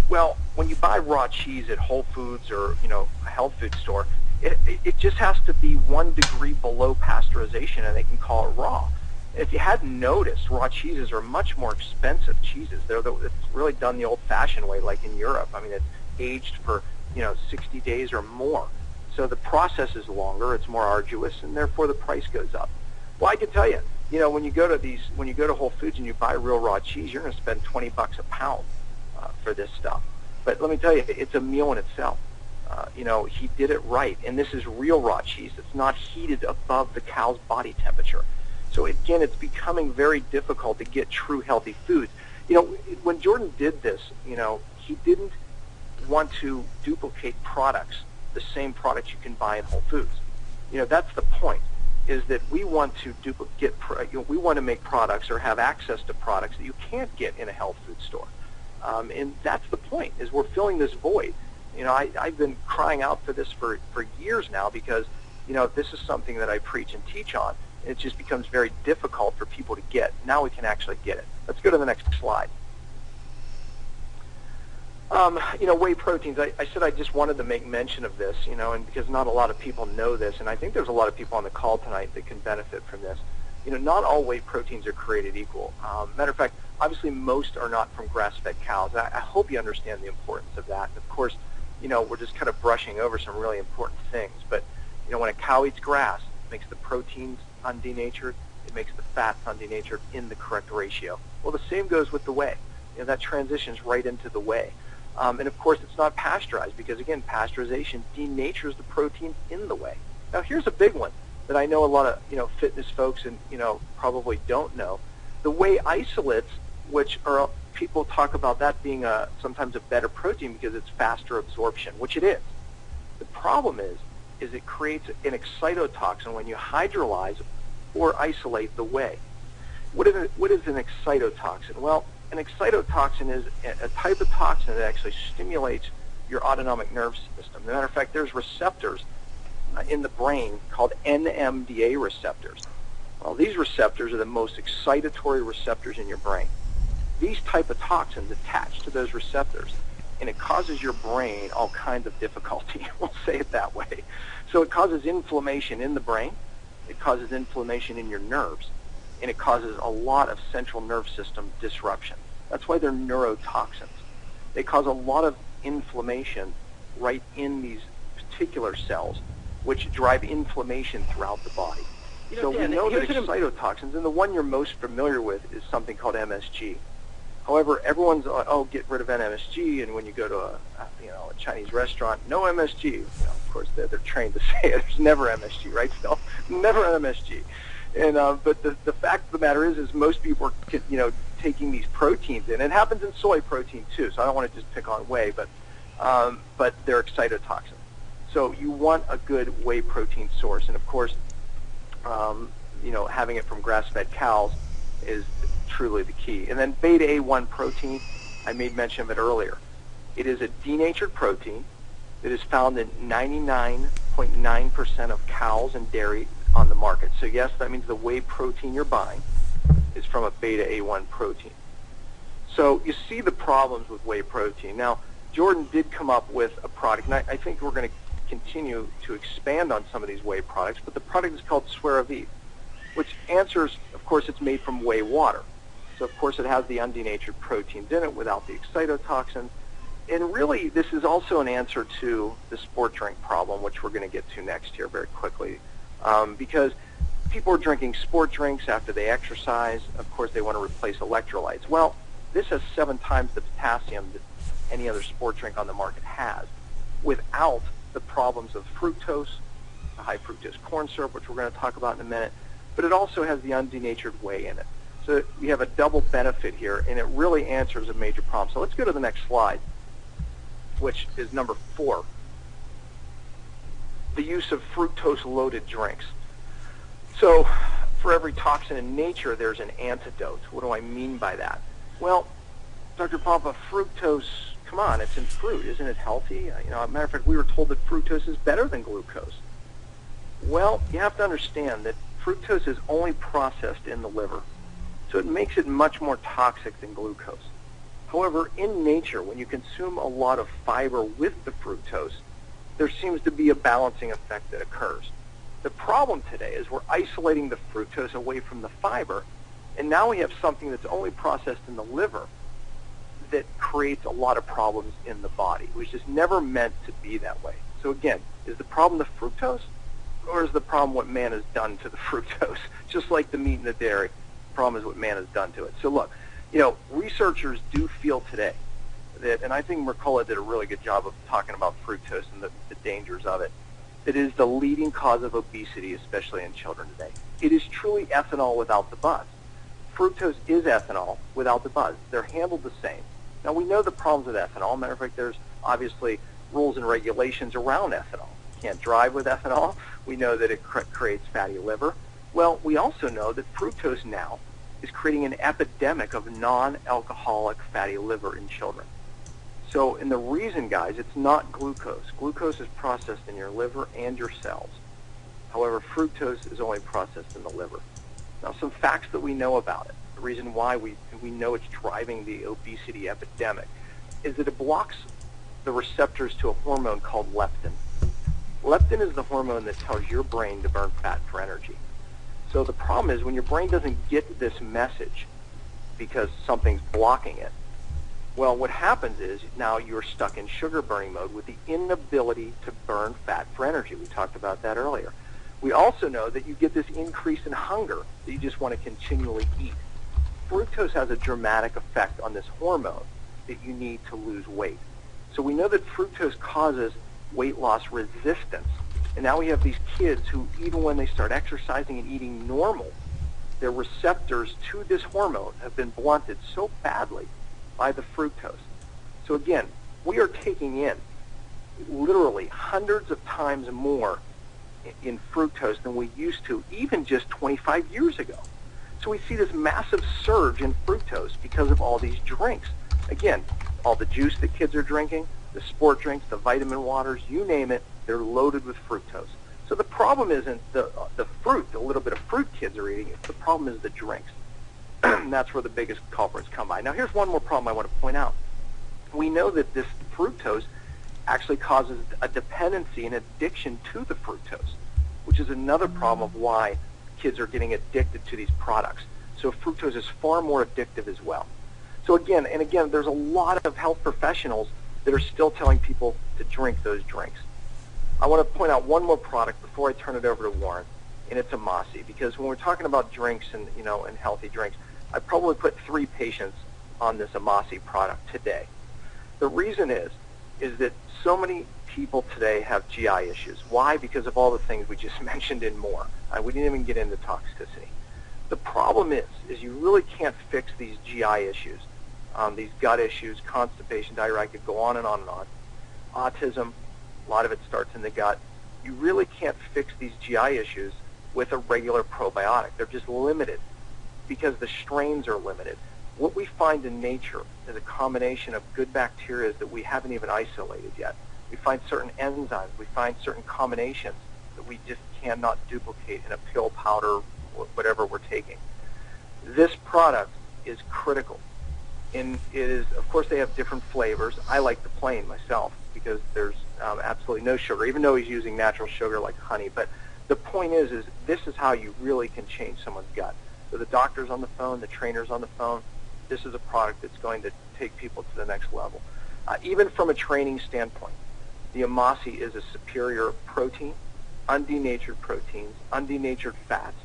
Well, when you buy raw cheese at Whole Foods or, a health food store, it just has to be 1 degree below pasteurization, and they can call it raw. If you hadn't noticed, raw cheeses are much more expensive cheeses. It's really done the old-fashioned way, like in Europe. I mean, it's aged for 60 days or more. So the process is longer, it's more arduous, and therefore the price goes up. Well, I can tell you, when you go to Whole Foods and you buy real raw cheese, you're going to spend $20 a pound for this stuff. But let me tell you, it's a meal in itself. He did it right, and this is real raw cheese. It's not heated above the cow's body temperature. So again, it's becoming very difficult to get true healthy foods. When Jordan did this, he didn't want to duplicate products, the same products you can buy in Whole Foods. That's the point, is that we want to we want to make products or have access to products that you can't get in a health food store. And that's the point, is we're filling this void. I've been crying out for this for years now because, this is something that I preach and teach on. It just becomes very difficult for people to get. Now we can actually get it. Let's go to the next slide. Whey proteins. I said I just wanted to make mention of this, and because not a lot of people know this, and I think there's a lot of people on the call tonight that can benefit from this. Not all whey proteins are created equal. Matter of fact, obviously most are not from grass-fed cows. I hope you understand the importance of that. Of course, we're just kind of brushing over some really important things. But, when a cow eats grass, it makes the proteins undenatured, it makes the fats undenatured in the correct ratio. Well, the same goes with the whey. That transitions right into the whey. And of course, it's not pasteurized because, again, pasteurization denatures the proteins in the whey. Now, here's a big one that I know a lot of, fitness folks and, probably don't know. The whey isolates which are, people talk about that being sometimes a better protein because it's faster absorption, which it is. The problem is it creates an excitotoxin when you hydrolyze or isolate the whey. What is an excitotoxin? Well, an excitotoxin is a type of toxin that actually stimulates your autonomic nervous system. As a matter of fact, there's receptors in the brain called NMDA receptors. Well, these receptors are the most excitatory receptors in your brain. These type of toxins attach to those receptors, and it causes your brain all kinds of difficulty. We'll say it that way. So it causes inflammation in the brain, it causes inflammation in your nerves, and it causes a lot of central nerve system disruption. That's why they're neurotoxins. They cause a lot of inflammation right in these particular cells, which drive inflammation throughout the body. So we know that excitotoxins, and the one you're most familiar with is something called MSG. However, everyone's get rid of MSG, and when you go to a Chinese restaurant, no MSG. Of course, they're trained to say it. There's never MSG, right? Still, never MSG. And but the fact of the matter is most people are taking these proteins in. It happens in soy protein too. So I don't want to just pick on whey, but they're excitotoxins. So you want a good whey protein source, and of course, having it from grass-fed cows is truly the key. And then beta A1 protein, I made mention of it earlier. It is a denatured protein that is found in 99.9% of cows and dairy on the market. So yes, that means the whey protein you're buying is from a beta A1 protein. So you see the problems with whey protein. Now, Jordan did come up with a product, and I think we're going to continue to expand on some of these whey products, but the product is called Swearavive, which answers, of course, it's made from whey water. So, of course, it has the undenatured proteins in it without the excitotoxins. And really, this is also an answer to the sport drink problem, which we're going to get to next here very quickly. Because people are drinking sport drinks after they exercise. Of course, they want to replace electrolytes. Well, this has 7 times the potassium that any other sport drink on the market has, without the problems of fructose, the high fructose corn syrup, which we're going to talk about in a minute, but it also has the undenatured whey in it. So you have a double benefit here, and it really answers a major problem. So let's go to the next slide, which is number 4, the use of fructose-loaded drinks. So for every toxin in nature, there's an antidote. What do I mean by that? Well, Dr. Pompa, fructose, come on, it's in fruit. Isn't it healthy? As a matter of fact, we were told that fructose is better than glucose. Well, you have to understand that fructose is only processed in the liver, so it makes it much more toxic than glucose. However, in nature, when you consume a lot of fiber with the fructose, there seems to be a balancing effect that occurs. The problem today is we're isolating the fructose away from the fiber, and now we have something that's only processed in the liver that creates a lot of problems in the body, which is never meant to be that way. So again, is the problem the fructose, or is the problem what man has done to the fructose? Just like the meat and the dairy, the problem is what man has done to it. So look, researchers do feel today that, and I think Mercola did a really good job of talking about fructose and the dangers of it, it is the leading cause of obesity, especially in children today. It is truly ethanol without the buzz. Fructose is ethanol without the buzz. They're handled the same. Now, we know the problems with ethanol. Matter of fact, there's obviously rules and regulations around ethanol. You can't drive with ethanol. We know that it creates fatty liver. Well, we also know that fructose now is creating an epidemic of non-alcoholic fatty liver in children. So, and the reason, guys, it's not glucose. Glucose is processed in your liver and your cells. However, fructose is only processed in the liver. Now, some facts that we know about it, the reason why we know it's driving the obesity epidemic, is that it blocks the receptors to a hormone called leptin. Leptin is the hormone that tells your brain to burn fat for energy. So the problem is when your brain doesn't get this message because something's blocking it, well, what happens is now you're stuck in sugar burning mode with the inability to burn fat for energy. We talked about that earlier. We also know that you get this increase in hunger that you just want to continually eat. Fructose has a dramatic effect on this hormone that you need to lose weight. So we know that fructose causes weight loss resistance. And now we have these kids who, even when they start exercising and eating normal, their receptors to this hormone have been blunted so badly by the fructose. So again, we are taking in literally hundreds of times more in fructose than we used to even just 25 years ago. So we see this massive surge in fructose because of all these drinks. Again, all the juice that kids are drinking, the sport drinks, the vitamin waters, you name it, they're loaded with fructose. So the problem isn't the fruit, the little bit of fruit kids are eating. The problem is the drinks. That's where the biggest culprits come by. Now here's one more problem I want to point out. We know that this fructose actually causes a dependency and addiction to the fructose, which is another problem of why kids are getting addicted to these products. So fructose is far more addictive as well. So again, there's a lot of health professionals that are still telling people to drink those drinks. I want to point out one more product before I turn it over to Warren, and it's Amasi, because when we're talking about drinks and healthy drinks, I probably put 3 patients on this Amasi product today. The reason is that so many people today have GI issues. Why? Because of all the things we just mentioned and more. We didn't even get into toxicity. The problem is you really can't fix these GI issues, these gut issues, constipation, diarrhea. I could go on and on and on. Autism, a lot of it starts in the gut. You really can't fix these GI issues with a regular probiotic. They're just limited because the strains are limited. What we find in nature is a combination of good bacteria that we haven't even isolated yet. We find certain enzymes. We find certain combinations that we just cannot duplicate in a pill, powder, or whatever we're taking. This product is critical. And it is, of course, they have different flavors. I like the plain myself because there's absolutely no sugar, even though he's using natural sugar like honey. But the point is this is how you really can change someone's gut. So the doctor's on the phone, the trainer's on the phone. This is a product that's going to take people to the next level. Even from a training standpoint, the Amasi is a superior protein, undenatured proteins, undenatured fats,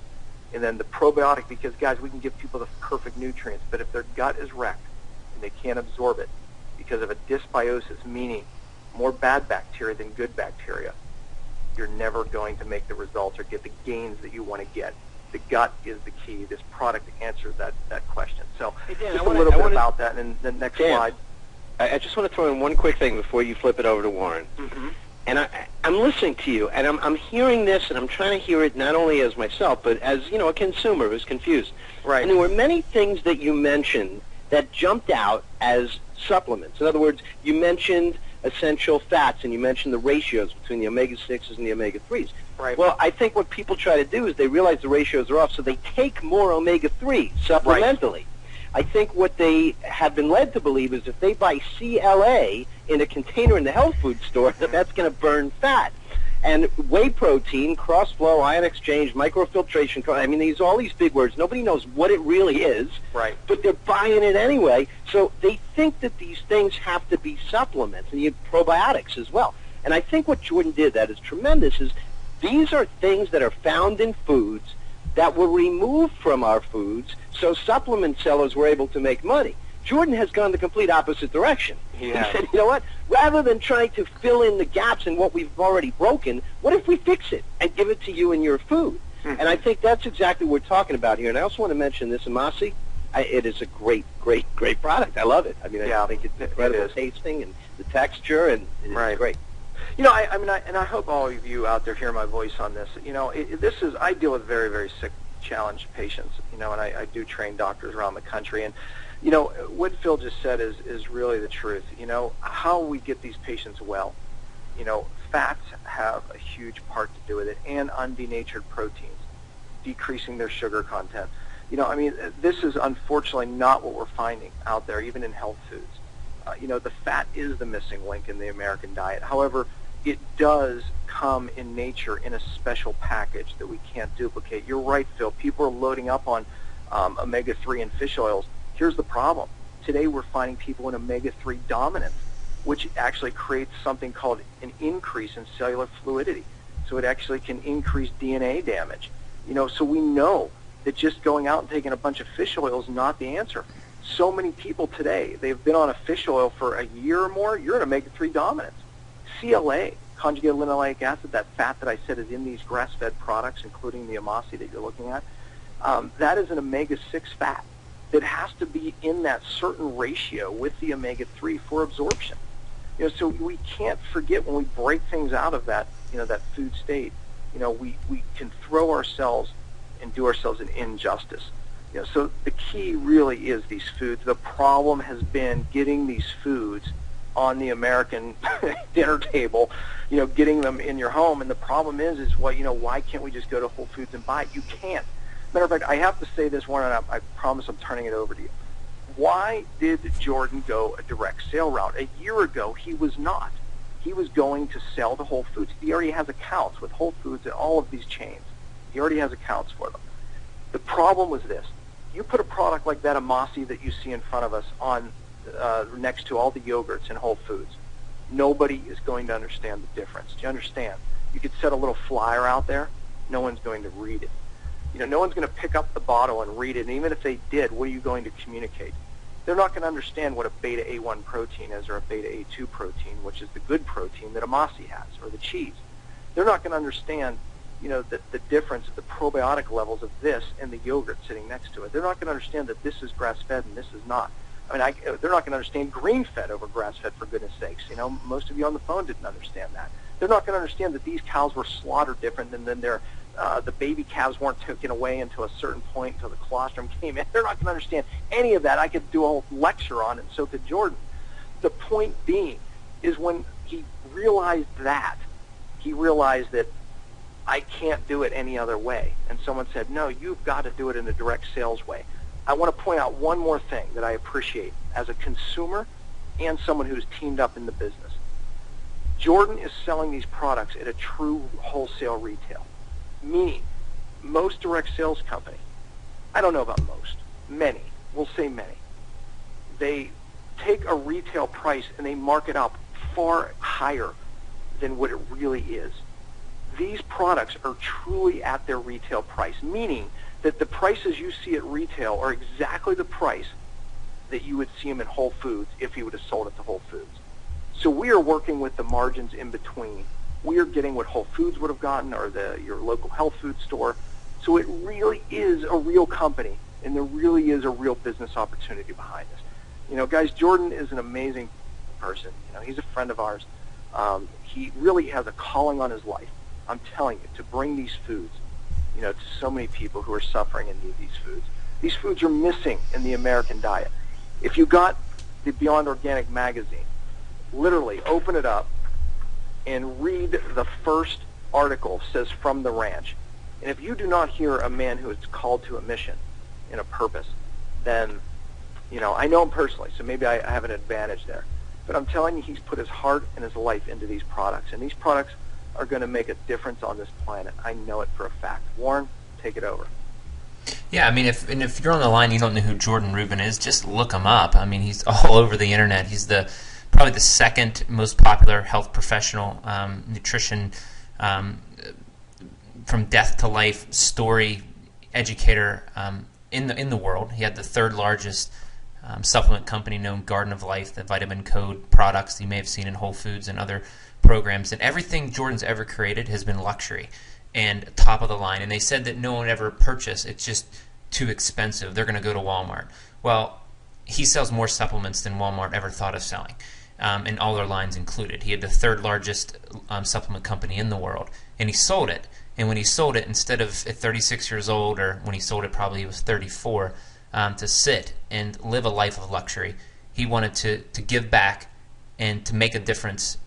and then the probiotic, because, guys, we can give people the perfect nutrients, but if their gut is wrecked and they can't absorb it because of a dysbiosis, meaning more bad bacteria than good bacteria, you're never going to make the results or get the gains that you want to get. The gut is the key. This product answers that question. So just a little bit about that. And the next slide. I just want to throw in one quick thing before you flip it over to Warren. Mm-hmm. And I'm listening to you, and I'm hearing this, and I'm trying to hear it not only as myself, but as, a consumer who's confused. Right. And there were many things that you mentioned that jumped out as supplements. In other words, you mentioned essential fats, and you mentioned the ratios between the omega-6s and the omega-3s. Right. Well, I think what people try to do is they realize the ratios are off, so they take more omega-3 supplementally. Right. I think what they have been led to believe is if they buy CLA in a container in the health food store, that's going to burn fat. And whey protein, cross-flow, ion exchange, microfiltration, all these big words. Nobody knows what it really is, right? But they're buying it anyway. So they think that these things have to be supplements, and you have probiotics as well. And I think what Jordan did that is tremendous is these are things that are found in foods that were removed from our foods, so supplement sellers were able to make money. Jordan has gone the complete opposite direction. He said, you know what? Rather than trying to fill in the gaps in what we've already broken, what if we fix it and give it to you in your food? Mm-hmm. And I think that's exactly what we're talking about here. And I also want to mention this Amasi. It is a great, great, great product. I love it. I think it's incredible tasting and the texture, and it's great. I hope all of you out there hear my voice on this. I deal with very, very sick, challenged patients, and I do train doctors around the country. And, what Phil just said is really the truth. How we get these patients well, fats have a huge part to do with it, and undenatured proteins, decreasing their sugar content. This is unfortunately not what we're finding out there, even in health foods. The fat is the missing link in the American diet. However, it does come in nature in a special package that we can't duplicate. You're right, Phil. People are loading up on omega-3 and fish oils. Here's the problem. Today we're finding people in omega-3 dominance, which actually creates something called an increase in cellular fluidity. So it actually can increase DNA damage. So we know that just going out and taking a bunch of fish oil is not the answer. So many people today, they've been on a fish oil for a year or more, you're in omega-3 dominance. CLA, conjugated linoleic acid, that fat that I said is in these grass-fed products, including the Amasi that you're looking at, that is an omega-6 fat that has to be in that certain ratio with the omega-3 for absorption. So we can't forget when we break things out of that, that food state, we can throw ourselves and do ourselves an injustice. So the key really is these foods. The problem has been getting these foods on the American dinner table, getting them in your home. And the problem is why can't we just go to Whole Foods and buy it? You can't. Matter of fact, I have to say this one, and I promise I'm turning it over to you. Why did Jordan go a direct sale route? A year ago, he was not. He was going to sell to Whole Foods. He already has accounts with Whole Foods and all of these chains. He already has accounts for them. The problem was this. You put a product like that Amasi that you see in front of us on next to all the yogurts in Whole Foods. Nobody is going to understand the difference. Do you understand? You could set a little flyer out there. No one's going to read it. No one's going to pick up the bottle and read it. And even if they did, what are you going to communicate? They're not going to understand what a beta-A1 protein is or a beta-A2 protein, which is the good protein that Amasi has, or the cheese. They're not going to understand, the difference of the probiotic levels of this and the yogurt sitting next to it. They're not going to understand that this is grass-fed and this is not. They're not going to understand grain-fed over grass-fed, for goodness sakes. Most of you on the phone didn't understand that. They're not going to understand that these cows were slaughtered different than the baby calves weren't taken away until a certain point, until the colostrum came in. They're not going to understand any of that. I could do a whole lecture on it, and so could Jordan. The point being is when he realized that I can't do it any other way. And someone said, no, you've got to do it in a direct sales way. I want to point out one more thing that I appreciate as a consumer and someone who's teamed up in the business. Jordan is selling these products at a true wholesale retail, meaning most direct sales company, I don't know about most, many, we'll say many, they take a retail price and they mark it up far higher than what it really is. These products are truly at their retail price, meaning that the prices you see at retail are exactly the price that you would see them in Whole Foods if you would have sold it to Whole Foods. So we are working with the margins in between. We are getting what Whole Foods would have gotten, or your local health food store. So it really is a real company, and there really is a real business opportunity behind this. Guys, Jordan is an amazing person. He's a friend of ours. He really has a calling on his life, I'm telling you, to bring these foods, to so many people who are suffering and need these foods. These foods are missing in the American diet. If you got the Beyond Organic magazine, literally open it up and read the first article. It says From the Ranch. And if you do not hear a man who is called to a mission and a purpose, then, I know him personally, so maybe I have an advantage there. But I'm telling you, he's put his heart and his life into these products. And these products are going to make a difference on this planet. I know it for a fact. Warren, take it over. Yeah, if you're on the line, you don't know who Jordan Rubin is, just look him up. He's all over the internet. He's probably the second most popular health professional, nutrition, from death to life story educator in the world. He had the third largest supplement company known Garden of Life, the vitamin code products you may have seen in Whole Foods and other programs. And everything Jordan's ever created has been luxury and top of the line. And they said that no one would ever purchase. It's just too expensive. They're going to go to Walmart. Well, he sells more supplements than Walmart ever thought of selling, and all their lines included. He had the third largest supplement company in the world, and he sold it. And when he sold it, instead of at 36 years old, or when he sold it probably he was 34, to sit and live a life of luxury, he wanted to give back and to make a difference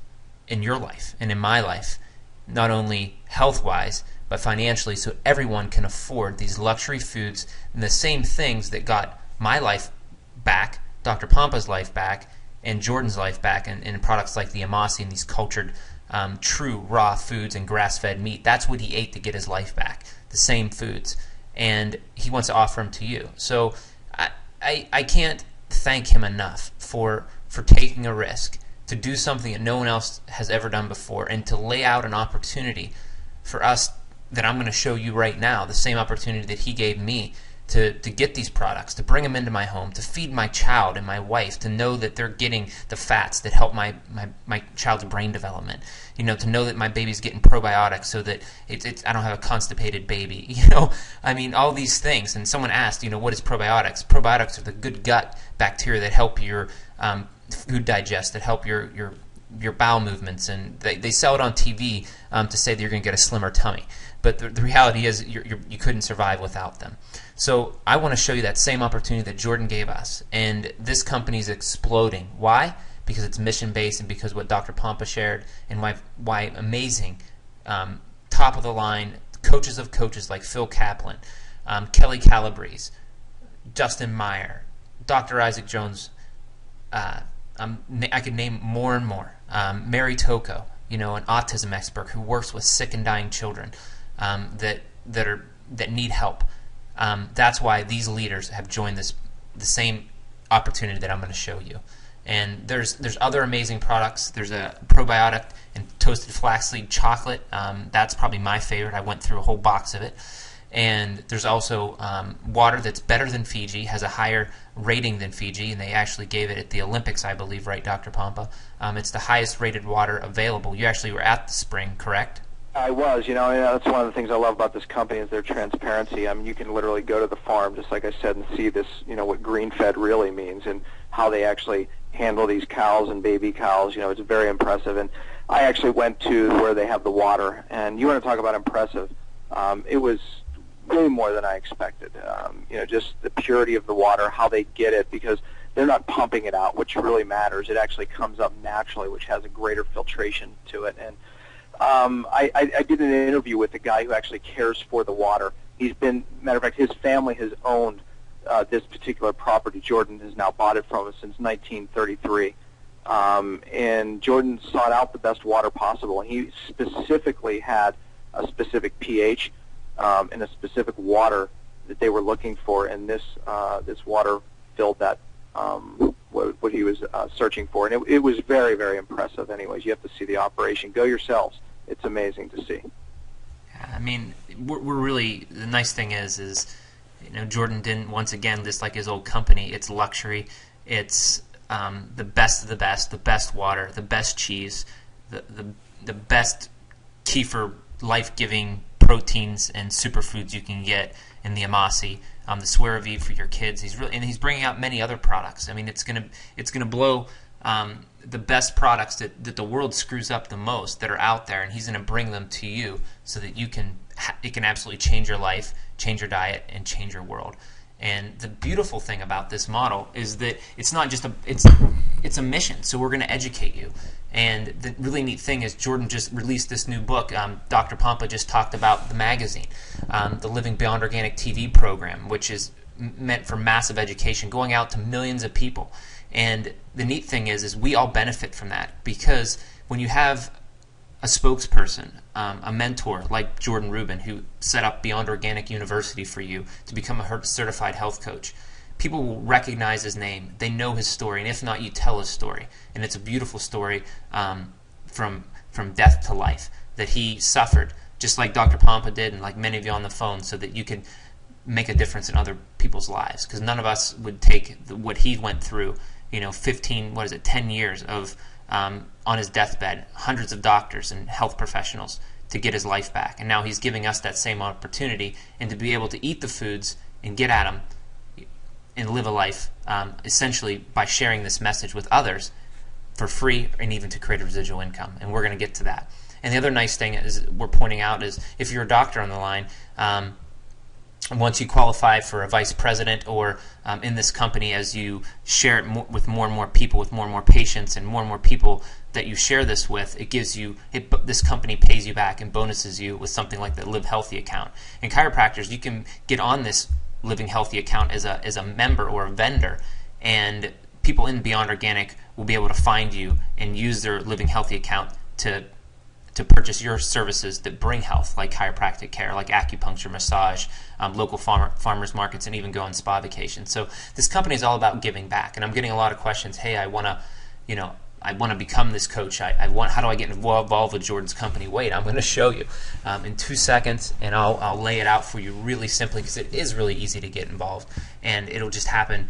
in your life and in my life, not only health-wise, but financially, so everyone can afford these luxury foods and the same things that got my life back, Dr. Pompa's life back, and Jordan's life back, and products like the Amasi and these cultured, true raw foods and grass-fed meat. That's what he ate to get his life back, the same foods. And he wants to offer them to you. So I can't thank him enough for taking a risk, to do something that no one else has ever done before, and to lay out an opportunity for us that I'm going to show you right now, the same opportunity that he gave me to get these products, to bring them into my home, to feed my child and my wife, to know that they're getting the fats that help my child's brain development, to know that my baby's getting probiotics so that I don't have a constipated baby, I mean, all these things. And someone asked, what is probiotics? Probiotics are the good gut bacteria that help your food digest, that help your bowel movements, and they sell it on TV to say that you're going to get a slimmer tummy. But the reality is you couldn't survive without them. So I want to show you that same opportunity that Jordan gave us. And this company is exploding. Why? Because it's mission-based, and because what Dr. Pompa shared, and why amazing, top-of-the-line coaches of coaches like Phil Kaplan, Kelly Calabrese, Justin Meyer, Dr. Isaac Jones, I could name more and more. Mary Tocco, an autism expert who works with sick and dying children that need help. That's why these leaders have joined the same opportunity that I'm going to show you. And there's other amazing products. There's a probiotic and toasted flaxseed chocolate. That's probably my favorite. I went through a whole box of it. And there's also water that's better than Fiji, has a higher rating than Fiji, and they actually gave it at the Olympics, I believe, right, Dr. Pompa? It's the highest rated water available. You actually were at the spring, correct? I was, that's one of the things I love about this company is their transparency. I mean, you can literally go to the farm, just like I said, and see this, what green-fed really means and how they actually handle these cows and baby cows. It's very impressive. And I actually went to where they have the water, and you want to talk about impressive. It was way more than I expected. Just the purity of the water, how they get it, because they're not pumping it out, which really matters. It actually comes up naturally, which has a greater filtration to it. And I did an interview with a guy who actually cares for the water. Matter of fact, his family has owned this particular property. Jordan has now bought it from us since 1933. And Jordan sought out the best water possible. And he specifically had a specific pH and a specific water that they were looking for. And this water filled that what he was searching for. And it was very, very impressive. Anyways, you have to see the operation. Go yourselves. It's amazing to see. I mean, we're really, the nice thing is Jordan didn't, once again, just like his old company, it's luxury. It's the best of the best water, the best cheese, the best kefir, life-giving proteins and superfoods you can get in the Amasi, the Swear Aviv for your kids. He's bringing out many other products. I mean, it's gonna blow the best products that the world screws up the most that are out there, and he's going to bring them to you so that it can absolutely change your life, change your diet, and change your world. And the beautiful thing about this model is that it's not just it's a mission. So we're going to educate you. And the really neat thing is Jordan just released this new book. Dr. Pompa just talked about the magazine, the Living Beyond Organic TV program, which is meant for massive education, going out to millions of people. And the neat thing is we all benefit from that, because when you have a spokesperson, a mentor like Jordan Rubin, who set up Beyond Organic University for you to become a certified health coach, people will recognize his name. They know his story, and if not, you tell his story. And it's a beautiful story from death to life that he suffered, just like Dr. Pompa did, and like many of you on the phone, so that you can make a difference in other people's lives. Because none of us would take what he went through, 10 years of on his deathbed, hundreds of doctors and health professionals to get his life back. And now he's giving us that same opportunity, and to be able to eat the foods and get at them and live a life essentially by sharing this message with others for free, and even to create a residual income. And we're going to get to that. And the other nice thing is we're pointing out is if you're a doctor on the line, once you qualify for a vice president or in this company, as you share it with more and more people, with more and more patients, and more people that you share this with, it gives you, this company pays you back and bonuses you with something like the Live Healthy account. And chiropractors, you can get on this Living Healthy account as a member or a vendor, and people in Beyond Organic will be able to find you and use their Living Healthy account to purchase your services that bring health, like chiropractic care, like acupuncture, massage, local farmers markets, and even go on spa vacations. So this company is all about giving back. And I'm getting a lot of questions. Hey, I want to, I want to become this coach. How do I get involved with Jordan's company? Wait, I'm going to show you in 2 seconds, and I'll lay it out for you really simply, because it is really easy to get involved, and it'll just happen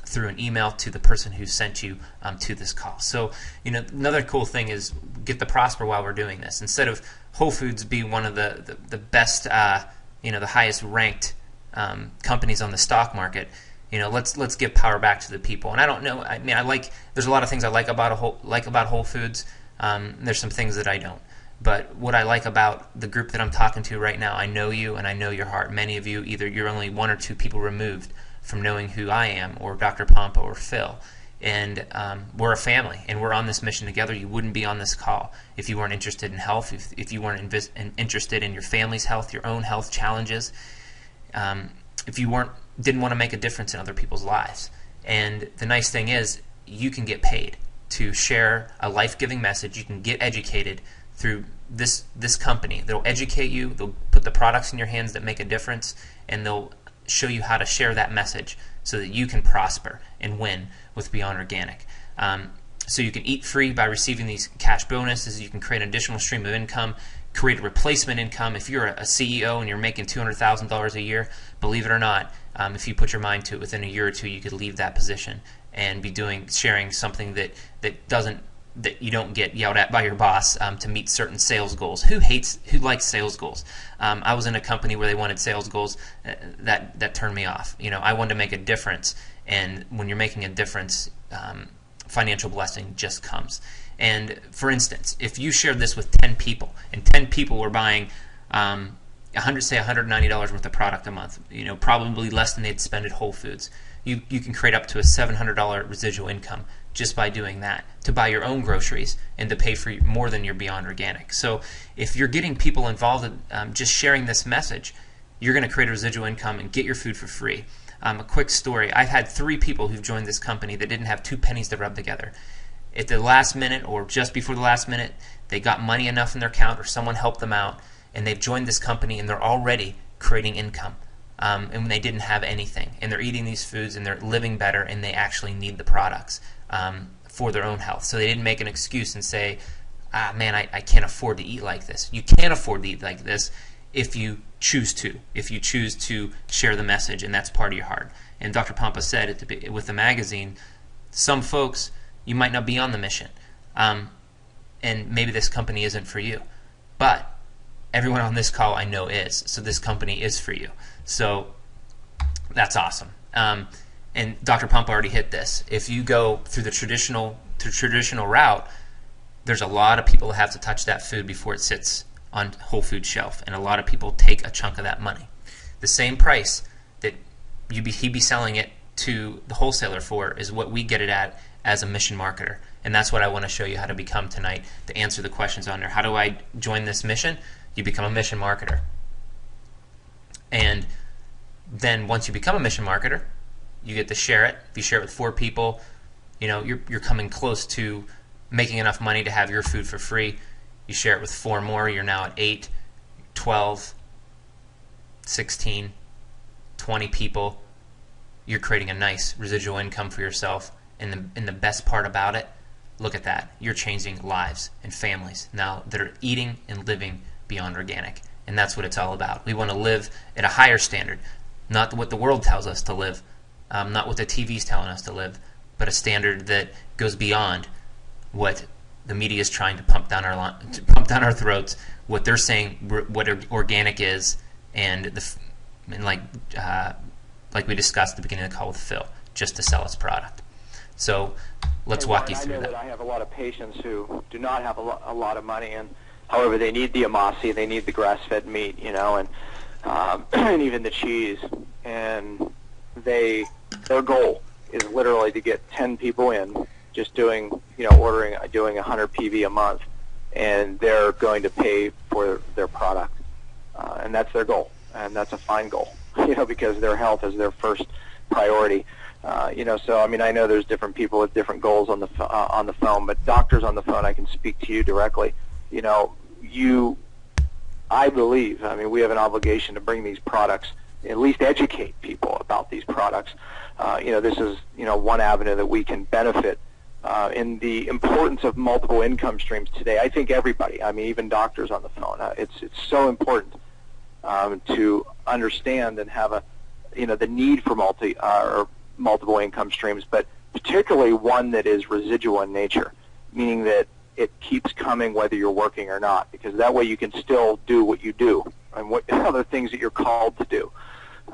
through an email to the person who sent you to this call. So, another cool thing is get the prosper while we're doing this. Instead of Whole Foods be one of the best, the highest ranked companies on the stock market, let's give power back to the people. And I don't know. I mean, there's a lot of things I like about Whole Foods. There's some things that I don't. But what I like about the group that I'm talking to right now, I know you and I know your heart. Many of you, either you're only 1 or 2 people removed from knowing who I am, or Dr. Pompa, or Phil. And we're a family, and we're on this mission together. You wouldn't be on this call if you weren't interested in health, if you weren't interested in your family's health, your own health challenges, if you didn't want to make a difference in other people's lives. And the nice thing is, you can get paid to share a life-giving message. You can get educated through this company. They'll educate you. They'll put the products in your hands that make a difference, and they'll show you how to share that message so that you can prosper and win with Beyond Organic. So you can eat free by receiving these cash bonuses. You can create an additional stream of income, create a replacement income. If you're a CEO and you're making $200,000 a year, believe it or not, if you put your mind to it, within a year or two, you could leave that position and be sharing something that you don't get yelled at by your boss to meet certain sales goals. Who likes sales goals? I was in a company where they wanted sales goals that turned me off. I wanted to make a difference, and when you're making a difference, financial blessing just comes. And for instance, if you shared this with 10 people, and 10 people were buying $190 worth of product a month, probably less than they'd spend at Whole Foods, you can create up to a $700 residual income just by doing that, to buy your own groceries and to pay for more than your Beyond Organic. So if you're getting people involved in just sharing this message, you're going to create a residual income and get your food for free. A quick story: I've had 3 people who've joined this company that didn't have 2 pennies to rub together. At the last minute, or just before the last minute, they got money enough in their account, or someone helped them out, and they've joined this company, and they're already creating income. And when they didn't have anything, and they're eating these foods, and they're living better, and they actually need the products for their own health. So they didn't make an excuse and say, man, I can't afford to eat like this. You can afford to eat like this if you choose to share the message, and that's part of your heart. And Dr. Pompa said with the magazine, some folks, you might not be on the mission, and maybe this company isn't for you, but everyone on this call I know is, so this company is for you. So that's awesome. And Dr. Pompa already hit this. If you go through the traditional route, there's a lot of people that have to touch that food before it sits on Whole Foods shelf, and a lot of people take a chunk of that money. The same price that he'd be selling it to the wholesaler for is what we get it at as a mission marketer. And that's what I want to show you how to become tonight, to answer the questions on there. How do I join this mission? You become a mission marketer. And then once you become a mission marketer, you get to share it. If you share it with 4 people, you're coming close to making enough money to have your food for free. You share it with 4 more, you're now at 8, 12, 16, 20 people. You're creating a nice residual income for yourself. And the best part about it, look at that. You're changing lives and families now that are eating and living Beyond Organic. And that's what it's all about. We want to live at a higher standard, not what the world tells us to live, not what the TV's telling us to live, but a standard that goes beyond what the media is trying to pump down our throats, what they're saying, what organic is, and like we discussed at the beginning of the call with Phil, just to sell its product. So let's walk you through that. I know that I have a lot of patients who do not have a lot of money, and however, they need the amasi, they need the grass-fed meat, and and even the cheese, and their goal is literally to get 10 people in, just doing 100 PV a month, and they're going to pay for their product, and that's their goal, and that's a fine goal, because their health is their first priority. So I know there's different people with different goals on the phone, but doctors on the phone, I can speak to you directly. I believe, we have an obligation to bring these products, at least educate people about these products. This is, one avenue that we can benefit in the importance of multiple income streams today. I think everybody, I mean, even doctors on the phone, it's so important to understand and have the need for multiple income streams, but particularly one that is residual in nature, meaning that it keeps coming whether you're working or not, because that way you can still do what you do and what other things that you're called to do.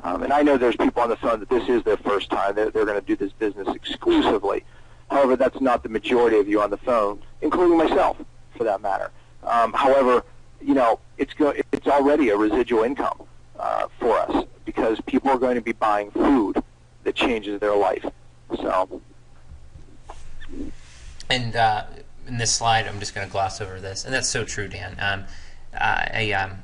And I know there's people on the phone that this is their first time. They're going to do this business exclusively. However, that's not the majority of you on the phone, including myself, for that matter. However, it's already a residual income for us, because people are going to be buying food that changes their life. So, and in this slide, I'm just going to gloss over this, and that's so true, Dan. And I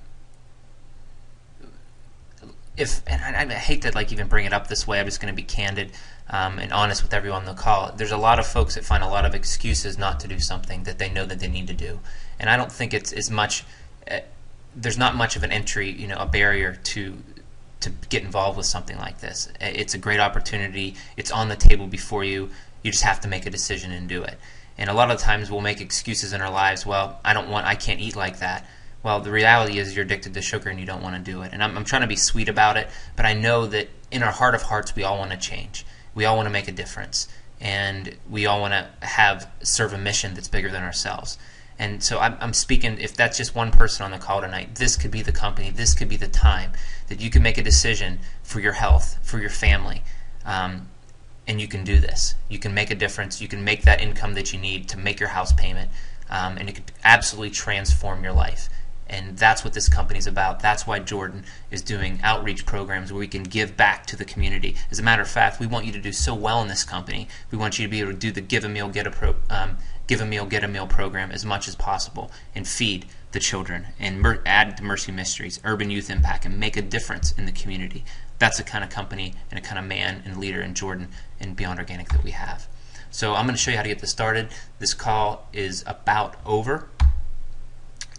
hate to even bring it up this way. I'm just going to be candid and honest with everyone on the call. There's a lot of folks that find a lot of excuses not to do something that they know that they need to do, and I don't think it's as much. There's not much of an entry, a barrier to get involved with something like this. It's a great opportunity. It's on the table before you. You just have to make a decision and do it. And a lot of times we'll make excuses in our lives. Well, I can't eat like that. Well, the reality is you're addicted to sugar and you don't want to do it. And I'm trying to be sweet about it, but I know that in our heart of hearts we all want to change. We all want to make a difference. And we all want to serve a mission that's bigger than ourselves. And so I'm speaking, if that's just one person on the call tonight, this could be the company, this could be the time that you can make a decision for your health, for your family, and you can do this. You can make a difference. You can make that income that you need to make your house payment, and it could absolutely transform your life. And that's what this company is about. That's why Jordan is doing outreach programs where we can give back to the community. As a matter of fact, we want you to do so well in this company. We want you to be able to do the Give a Meal, Get a Meal program as much as possible and feed the children and add to Mercy Mysteries, Urban Youth Impact, and make a difference in the community. That's the kind of company and a kind of man and leader in Jordan and Beyond Organic that we have. So I'm going to show you how to get this started. This call is about over.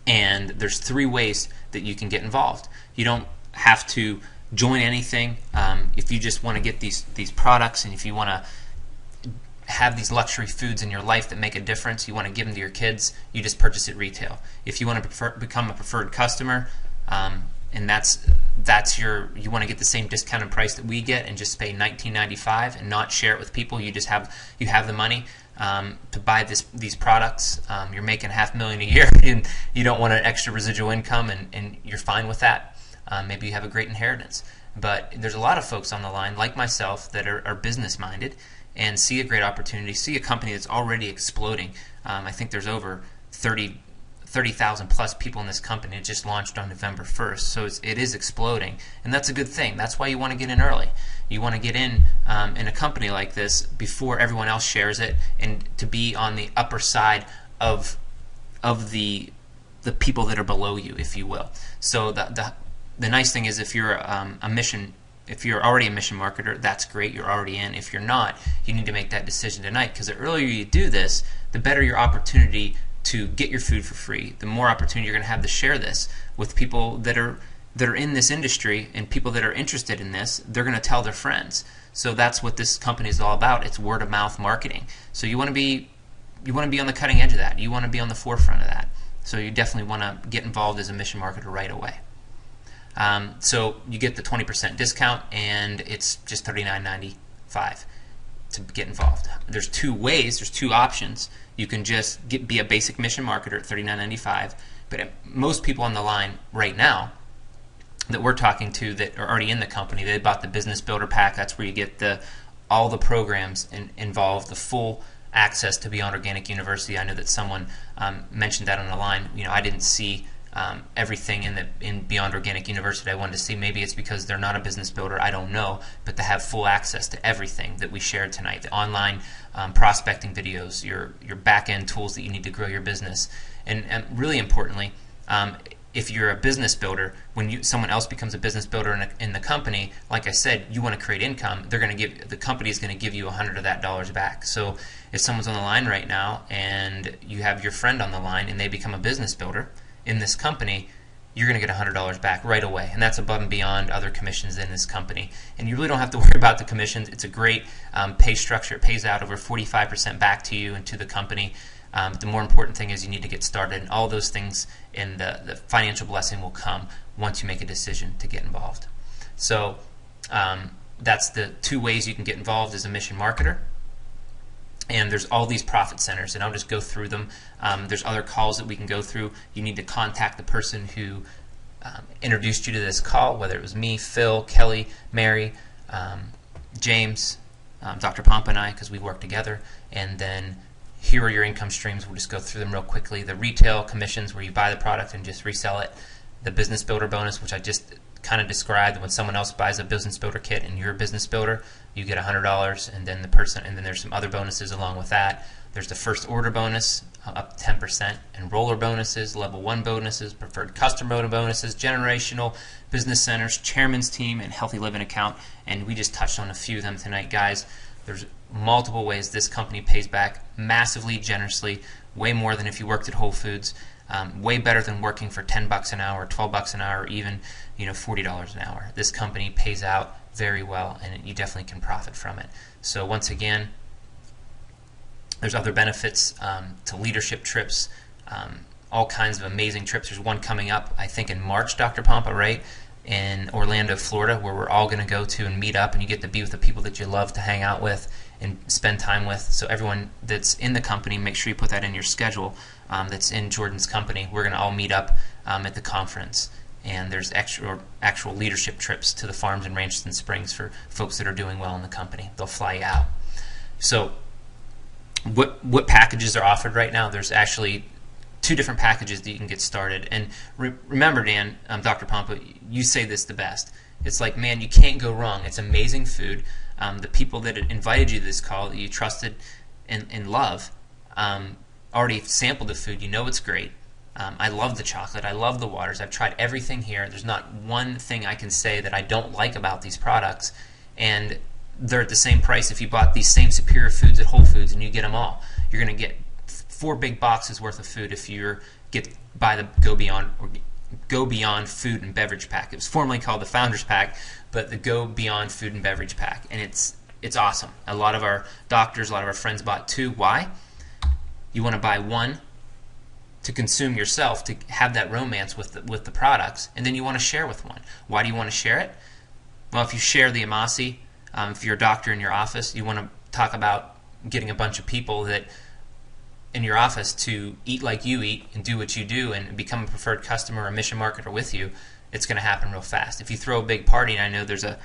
And there's 3 ways that you can get involved. You don't have to join anything. If you just want to get these products, and if you want to have these luxury foods in your life that make a difference, you want to give them to your kids, you just purchase it retail. If you want to become a preferred customer, and you want to get the same discounted price that we get and just pay $19.95 and not share it with people, you have the money to buy these products. You're making $500,000 a year and you don't want an extra residual income, and you're fine with that. Maybe you have a great inheritance. But there's a lot of folks on the line, like myself, that are business minded and see a great opportunity, see a company that's already exploding. I think there's over 30,000 plus people in this company. It just launched on November 1st, so it is exploding, and that's a good thing. That's why you want to get in early. You want to get in a company like this before everyone else shares it, and to be on the upper side of the people that are below you, if you will. So the nice thing is, if you're if you're already a mission marketer, that's great. You're already in. If you're not, you need to make that decision tonight, because the earlier you do this, the better your opportunity to get your food for free, the more opportunity you're going to have to share this with people that are in this industry, and people that are interested in this, they're going to tell their friends. So that's what this company is all about. It's word of mouth marketing. So you want to be on the cutting edge of that. You want to be on the forefront of that. So you definitely want to get involved as a mission marketer right away. So you get the 20% discount, and it's just $39.95 to get involved. There's 2 ways. There's 2 options. You can just be a basic mission marketer at $39.95, but most people on the line right now that we're talking to that are already in the company, they bought the Business Builder Pack. That's where you get all the programs involved, the full access to Beyond Organic University. I know that someone mentioned that on the line. I didn't see everything in Beyond Organic University I wanted to see. Maybe it's because they're not a business builder, I don't know, but they have full access to everything that we shared tonight. The online prospecting videos, your back-end tools that you need to grow your business, and really importantly, if you're a business builder, when someone else becomes a business builder in the company, like I said, you want to create income, the company is going to give you $100 of that dollars back. So if someone's on the line right now and you have your friend on the line and they become a business builder in this company, you're going to get $100 back right away, and that's above and beyond other commissions in this company. And you really don't have to worry about the commissions. It's a great pay structure. It pays out over 45% back to you and to the company. The more important thing is you need to get started, and all those things in the financial blessing will come once you make a decision to get involved. So that's the two ways you can get involved as a mission marketer. And there's all these profit centers, and I'll just go through them. There's other calls that we can go through. You need to contact the person who introduced you to this call, whether it was me, Phil, Kelly, Mary, James, Dr. Pompa and I, because we work together. And then here are your income streams. We'll just go through them real quickly. The retail commissions, where you buy the product and just resell it. The business builder bonus, which I just kind of described. When someone else buys a business builder kit and you're a business builder, you get $100, and then there's some other bonuses along with that. There's the first order bonus, up to 10%, enroller bonuses, level 1 bonuses, preferred customer bonuses, generational business centers, chairman's team, and healthy living account. And we just touched on a few of them tonight, guys. There's multiple ways this company pays back massively, generously, way more than if you worked at Whole Foods. Way better than working for $10 an hour, $12 an hour, or even $40 an hour. This company pays out very well, and you definitely can profit from it. So once again, there's other benefits to leadership trips, all kinds of amazing trips. There's one coming up, I think, in March, Dr. Pompa, right? In Orlando, Florida, where we're all going to go to and meet up, and you get to be with the people that you love to hang out with and spend time with. So everyone that's in the company, make sure you put that in your schedule. That's in Jordan's company. We're going to all meet up at the conference, and there's actual leadership trips to the farms and ranches and springs for folks that are doing well in the company. They'll fly you out. So what packages are offered right now? There's actually 2 different packages that you can get started. And remember, Dan, Dr. Pompa, you say this the best. It's like, man, you can't go wrong. It's amazing food. The people that invited you to this call that you trusted and love already sampled the food. You know it's great. I love the chocolate. I love the waters. I've tried everything here. There's not one thing I can say that I don't like about these products. And they're at the same price if you bought these same superior foods at Whole Foods and you get them all. You're going to get 4 big boxes worth of food if you buy the Go Beyond Food and Beverage Pack. It was formerly called the Founders Pack, but the Go Beyond Food and Beverage Pack, and it's awesome. A lot of our doctors, a lot of our friends bought 2. Why? You want to buy 1 to consume yourself, to have that romance with the products, and then you want to share with 1. Why do you want to share it? Well, if you share the Amasi, if you're a doctor in your office, you want to talk about getting a bunch of people that in your office to eat like you eat and do what you do and become a preferred customer or a mission marketer with you. It's going to happen real fast. If you throw a big party, and I know there's a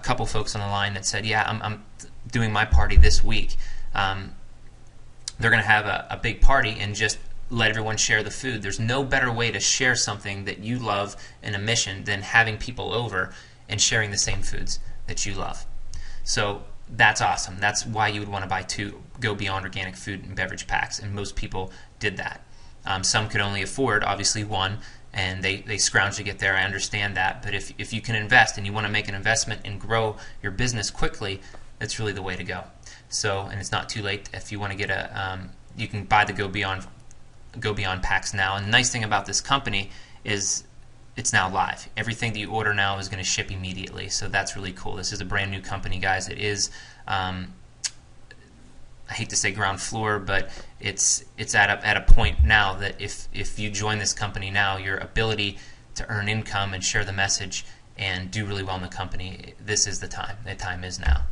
couple folks on the line that said, yeah, I'm doing my party this week. They're going to have a big party and just let everyone share the food. There's no better way to share something that you love in a mission than having people over and sharing the same foods that you love. So that's awesome. That's why you would want to buy 2 Go Beyond organic food and beverage packs, and most people did that. Some could only afford, obviously, 1, and they scrounge to get there. I understand that, but if you can invest and you want to make an investment and grow your business quickly, that's really the way to go. So, and it's not too late if you want to get you can buy the Go Beyond packs now. And the nice thing about this company is it's now live. Everything that you order now is going to ship immediately, so that's really cool. This is a brand new company, guys. It is, I hate to say ground floor, but it's at a point now that if you join this company now, your ability to earn income and share the message and do really well in the company, this is the time. The time is now.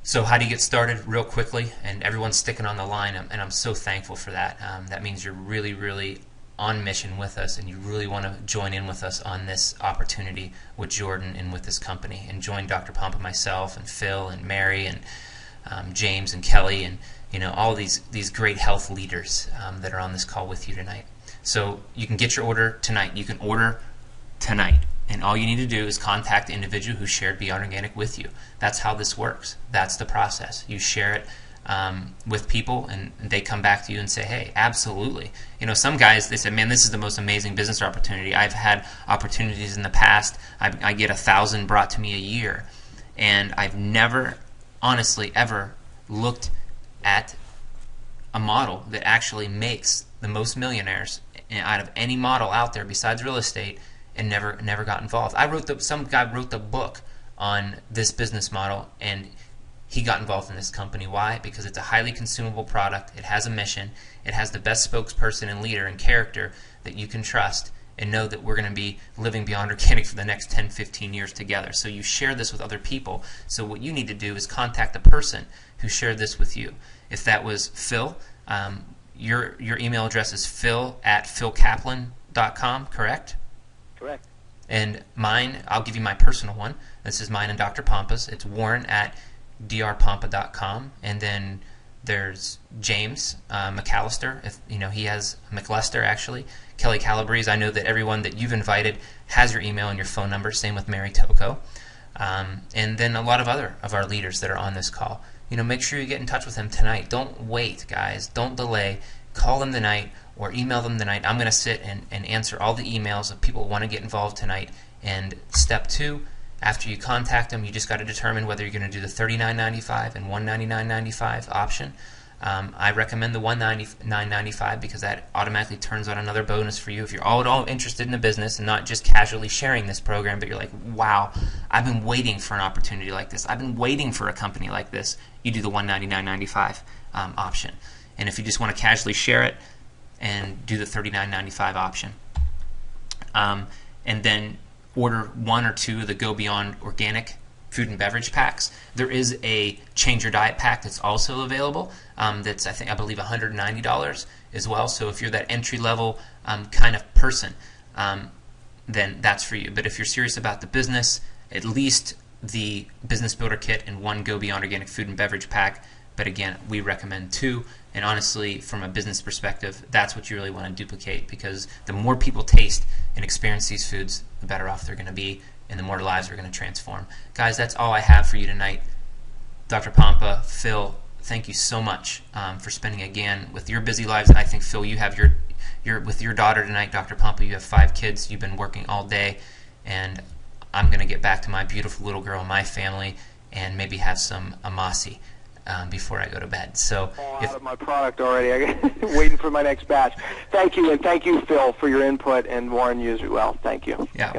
So how do you get started? Real quickly, and everyone's sticking on the line, and I'm so thankful for that. That means you're really, really on mission with us, and you really want to join in with us on this opportunity with Jordan and with this company, and join Dr. Pompa, myself, and Phil, and Mary, and James, and Kelly, and all these great health leaders that are on this call with you tonight. So you can get your order tonight. You can order tonight, and all you need to do is contact the individual who shared Beyond Organic with you. That's how this works. That's the process. You share it with people, and they come back to you and say, hey, absolutely. Some guys, they said, man, this is the most amazing business opportunity. I've had opportunities in the past. I get 1,000 brought to me a year, and I've never, honestly, ever looked at a model that actually makes the most millionaires out of any model out there besides real estate, and never got involved. Some guy wrote the book on this business model, and he got involved in this company. Why? Because it's a highly consumable product. It has a mission. It has the best spokesperson and leader and character that you can trust and know that we're going to be living beyond organic for the next 10, 15 years together. So you share this with other people. So what you need to do is contact the person who shared this with you. If that was Phil, your email address is phil@philkaplan.com, correct? Correct. And mine, I'll give you my personal one. This is mine and Dr. Pompa's. It's warren@drpompa.com. And then there's James McAllister. He has McLester, actually. Kelly Calabrese. I know that everyone that you've invited has your email and your phone number. Same with Mary Toko. And then a lot of other of our leaders that are on this call. Make sure you get in touch with them tonight. Don't wait, guys. Don't delay. Call them tonight or email them tonight. I'm going to sit and answer all the emails of people who want to get involved tonight. And step 2, after you contact them, you just got to determine whether you're going to do the $39.95 and $199.95 option. I recommend the $199.95 because that automatically turns on another bonus for you. If you're all interested in the business and not just casually sharing this program, but you're like, wow, I've been waiting for an opportunity like this. I've been waiting for a company like this. You do the $199.95 option. And if you just want to casually share it, and do the $39.95 option. And then order 1 or 2 of the Go Beyond Organic food and beverage packs. There is a Change Your Diet pack that's also available. That's I believe $190 as well. So if you're that entry level kind of person, then that's for you. But if you're serious about the business, at least the Business Builder Kit and 1 Go Beyond Organic food and beverage pack. But again, we recommend 2. And honestly, from a business perspective, that's what you really want to duplicate, because the more people taste and experience these foods, the better off they're going to be, and the more lives are going to transform. Guys, that's all I have for you tonight. Dr. Pompa, Phil, thank you so much for spending again with your busy lives. I think, Phil, you have your with your daughter tonight. Dr. Pompa, you have 5 kids. You've been working all day, and I'm going to get back to my beautiful little girl, my family, and maybe have some amasi before I go to bed. So, out of my product already. I'm waiting for my next batch. Thank you, and thank you, Phil, for your input, and Warren, you as well. Thank you. Yeah.